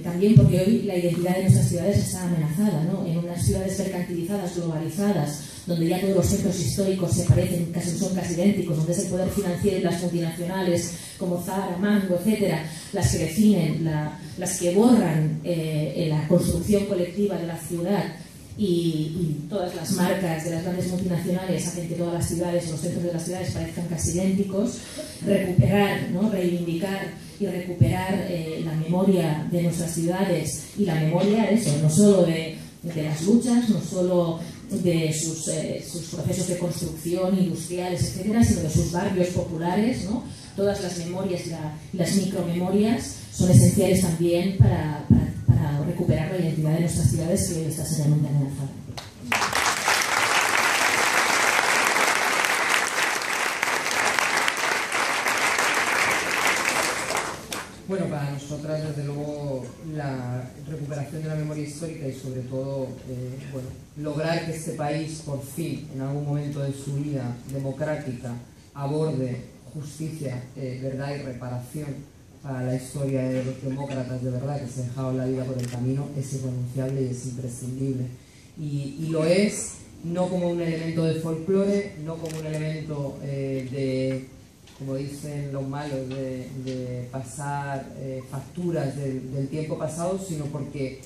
También porque hoy la identidad de nuestras ciudades está amenazada, ¿no? En unas ciudades mercantilizadas, globalizadas, donde ya todos los centros históricos se parecen, son casi idénticos, donde es el poder financiero y las multinacionales como Zara, Mango, etcétera, las que definen, las que borran la construcción colectiva de la ciudad, y todas las marcas de las grandes multinacionales hacen que todas las ciudades o los centros de las ciudades parezcan casi idénticos. Recuperar, ¿no? Reivindicar y recuperar la memoria de nuestras ciudades, y la memoria, eso, no solo de las luchas, no solo de sus procesos de construcción industriales, etcétera, sino de sus barrios populares, ¿no? Todas las memorias y las micromemorias son esenciales también para recuperar la identidad de nuestras ciudades, que hoy está seriamente amenazada. Bueno, para nosotras, desde luego, la recuperación de la memoria histórica y, sobre todo, lograr que este país, por fin, en algún momento de su vida democrática, aborde justicia, verdad y reparación para la historia de los demócratas de verdad que se dejaron la vida por el camino, es irrenunciable y es imprescindible. Y lo es no como un elemento de folclore, no como un elemento como dicen los malos, de pasar facturas del tiempo pasado, sino porque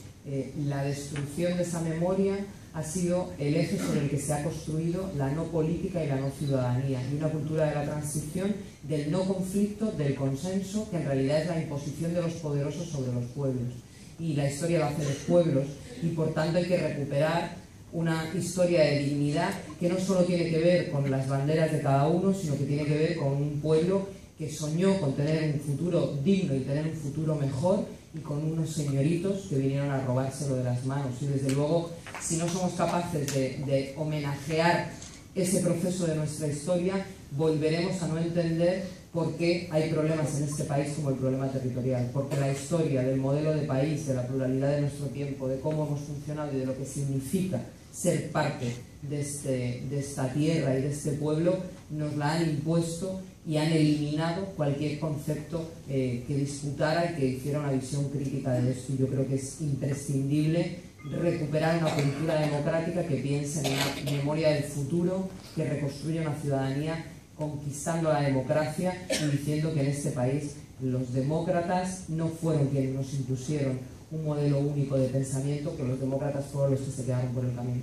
la destrucción de esa memoria ha sido el eje sobre el que se ha construido la no política y la no ciudadanía, y una cultura de la transición, del no conflicto, del consenso, que en realidad es la imposición de los poderosos sobre los pueblos. Y la historia la hacen los pueblos, y por tanto hay que recuperar una historia de dignidad que no solo tiene que ver con las banderas de cada uno, sino que tiene que ver con un pueblo que soñó con tener un futuro digno y tener un futuro mejor, y con unos señoritos que vinieron a robárselo de las manos. Y desde luego, si no somos capaces de homenajear ese proceso de nuestra historia, volveremos a no entender por qué hay problemas en este país como el problema territorial. Porque la historia del modelo de país, de la pluralidad de nuestro tiempo, de cómo hemos funcionado y de lo que significa ser parte de esta tierra y de este pueblo, nos la han impuesto y han eliminado cualquier concepto que disputara y que hiciera una visión crítica de esto. Y yo creo que es imprescindible recuperar una cultura democrática que piense en una memoria del futuro, que reconstruya una ciudadanía conquistando la democracia y diciendo que en este país los demócratas no fueron quienes nos impusieron un modelo único de pensamiento, que los demócratas fueron los que se quedaron por el camino.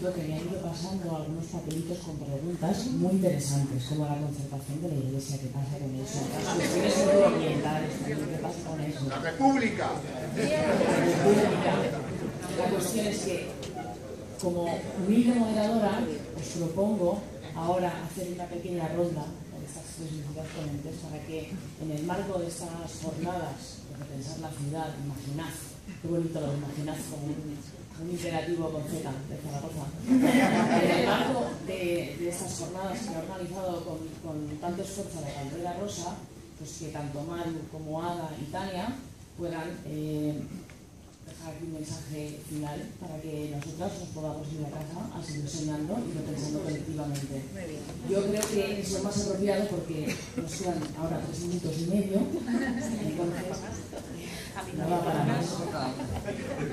Que me han ido pasando algunos papelitos con preguntas muy interesantes, como la concertación de la Iglesia, qué pasa con eso, las cuestiones medioambientales, qué pasa con eso. ¡La República! La cuestión es que, como humilde moderadora, os propongo ahora hacer una pequeña ronda con estas tres visitas ponentes para que, en el marco de estas jornadas de repensar la ciudad, imaginad, qué bonito lo de imaginad como un imperativo con Z de Zaragoza. En el marco de estas jornadas que ha organizado con tanto esfuerzo la Caldera Rosa, pues que tanto Maru como Ada y Tania puedan dejar aquí un mensaje final para que nosotras nos podamos ir a casa a seguir soñando y repensando colectivamente. Yo creo que es lo más apropiado porque nos quedan ahora 3 minutos y medio, entonces no va para más.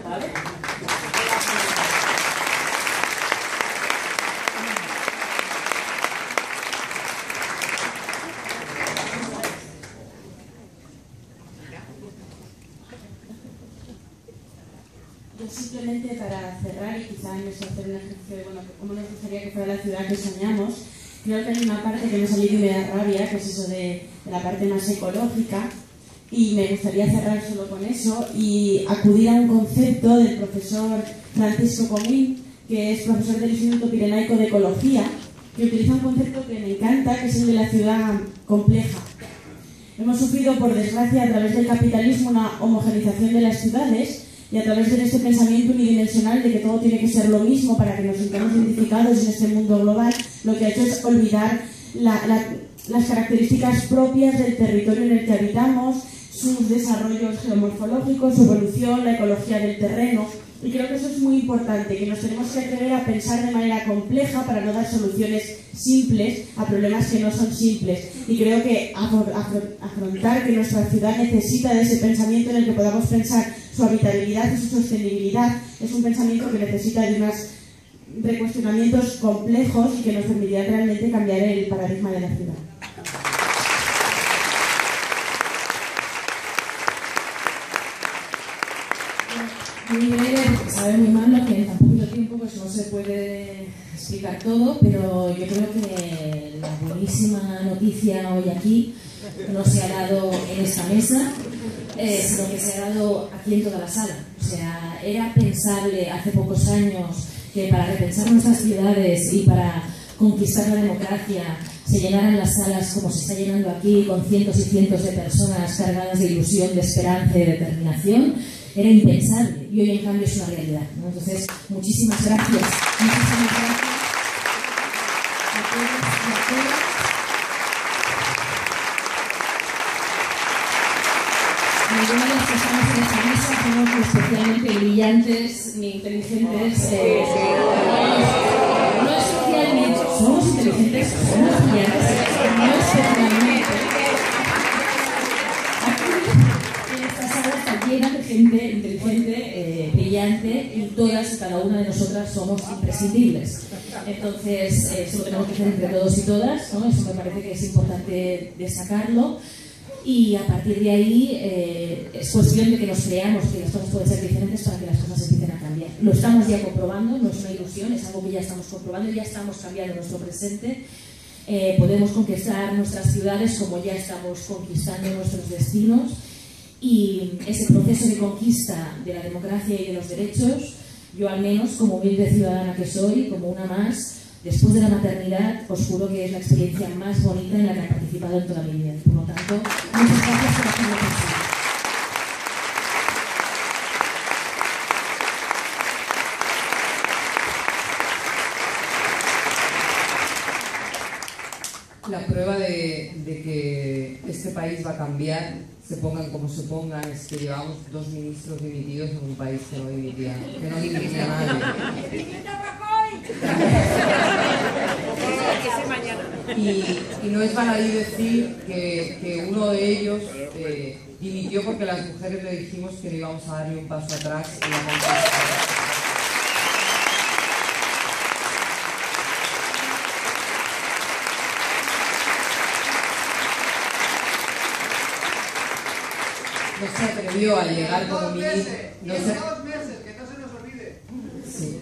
¿Vale? Yo simplemente brevemente para cerrar y quizá en eso hacer un ejercicio de cómo nos gustaría que fuera la ciudad que soñamos. Creo que hay una parte que me salió y me da rabia, que es eso de la parte más ecológica, y me gustaría cerrar solo con eso y acudir a un concepto del profesor Francisco Comín, que es profesor del Instituto Pirenaico de Ecología, que utiliza un concepto que me encanta, que es el de la ciudad compleja. Hemos sufrido, por desgracia, a través del capitalismo una homogenización de las ciudades y a través de este pensamiento unidimensional de que todo tiene que ser lo mismo para que nos sintamos identificados en este mundo global, lo que ha hecho es olvidar las características propias del territorio en el que habitamos, sus desarrollos geomorfológicos, su evolución, la ecología del terreno. Y creo que eso es muy importante, que nos tenemos que atrever a pensar de manera compleja para no dar soluciones simples a problemas que no son simples. Y creo que afrontar que nuestra ciudad necesita de ese pensamiento en el que podamos pensar su habitabilidad y su sostenibilidad es un pensamiento que necesita de unos recuestionamientos complejos y que nos permitirá realmente cambiar el paradigma de la ciudad. Muy breve, porque sabe muy mal que en tan poquito tiempo pues no se puede explicar todo, pero yo creo que la buenísima noticia hoy aquí no se ha dado en esta mesa, sino que se ha dado aquí en toda la sala. O sea, era pensable hace pocos años que para repensar nuestras ciudades y para conquistar la democracia se llenaran las salas como se está llenando aquí, con cientos y cientos de personas cargadas de ilusión, de esperanza y de determinación. Era impensable y hoy en cambio es una realidad, ¿no? Entonces, muchísimas gracias. Muchísimas gracias a todos y a todas. Ninguna de las que estamos en esta mesa somos ni especialmente brillantes ni inteligentes. No especialmente, somos inteligentes, somos brillantes, no especialmente. Llena de gente inteligente, brillante, y todas y cada una de nosotras somos imprescindibles. Entonces, eso lo tenemos que hacer entre todos y todas, ¿no? Eso me parece que es importante destacarlo. Y a partir de ahí es cuestión de que nos creamos que las cosas pueden ser diferentes para que las cosas empiecen a cambiar. Lo estamos ya comprobando, no es una ilusión, es algo que ya estamos comprobando, ya estamos cambiando nuestro presente. Podemos conquistar nuestras ciudades como ya estamos conquistando nuestros destinos. Y ese proceso de conquista de la democracia y de los derechos, yo al menos, como humilde ciudadana que soy, como una más, después de la maternidad, os juro que es la experiencia más bonita en la que he participado en toda mi vida. Por lo tanto, muchas gracias por hacerlo posible. La prueba de que este país va a cambiar, se pongan como se pongan, es que llevamos 2 ministros dimitidos en un país que no dimitía a nadie. Y no es baladí decir que uno de ellos dimitió porque las mujeres le dijimos que no íbamos a darle un paso atrás en la conquista. No se atrevió a llegar como ministro.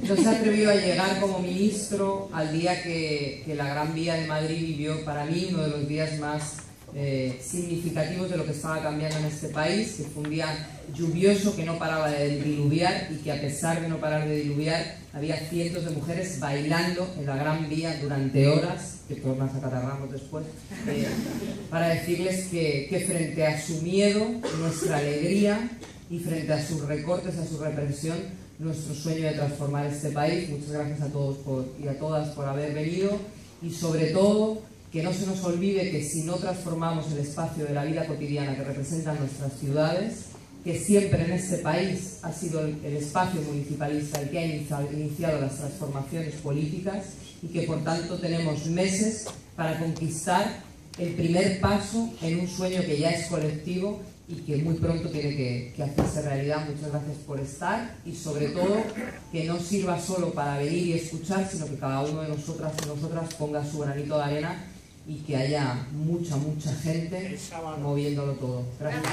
No se atrevió a llegar como ministro al día que la Gran Vía de Madrid vivió, para mí, uno de los días más significativos de lo que estaba cambiando en este país, que fue un día lluvioso que no paraba de diluviar y que a pesar de no parar de diluviar había cientos de mujeres bailando en la Gran Vía durante horas, que todos nos acatarramos después, para decirles que frente a su miedo, nuestra alegría, y frente a sus recortes, a su represión, nuestro sueño de transformar este país. Muchas gracias a todos y a todas por haber venido, y sobre todo que no se nos olvide que si no transformamos el espacio de la vida cotidiana que representan nuestras ciudades, que siempre en este país ha sido el espacio municipalista el que ha iniciado las transformaciones políticas, y que por tanto tenemos meses para conquistar el primer paso en un sueño que ya es colectivo y que muy pronto tiene que hacerse realidad. Muchas gracias por estar, y sobre todo que no sirva solo para venir y escuchar, sino que cada uno de nosotras y nosotras ponga su granito de arena y que haya mucha gente moviéndolo todo. Gracias.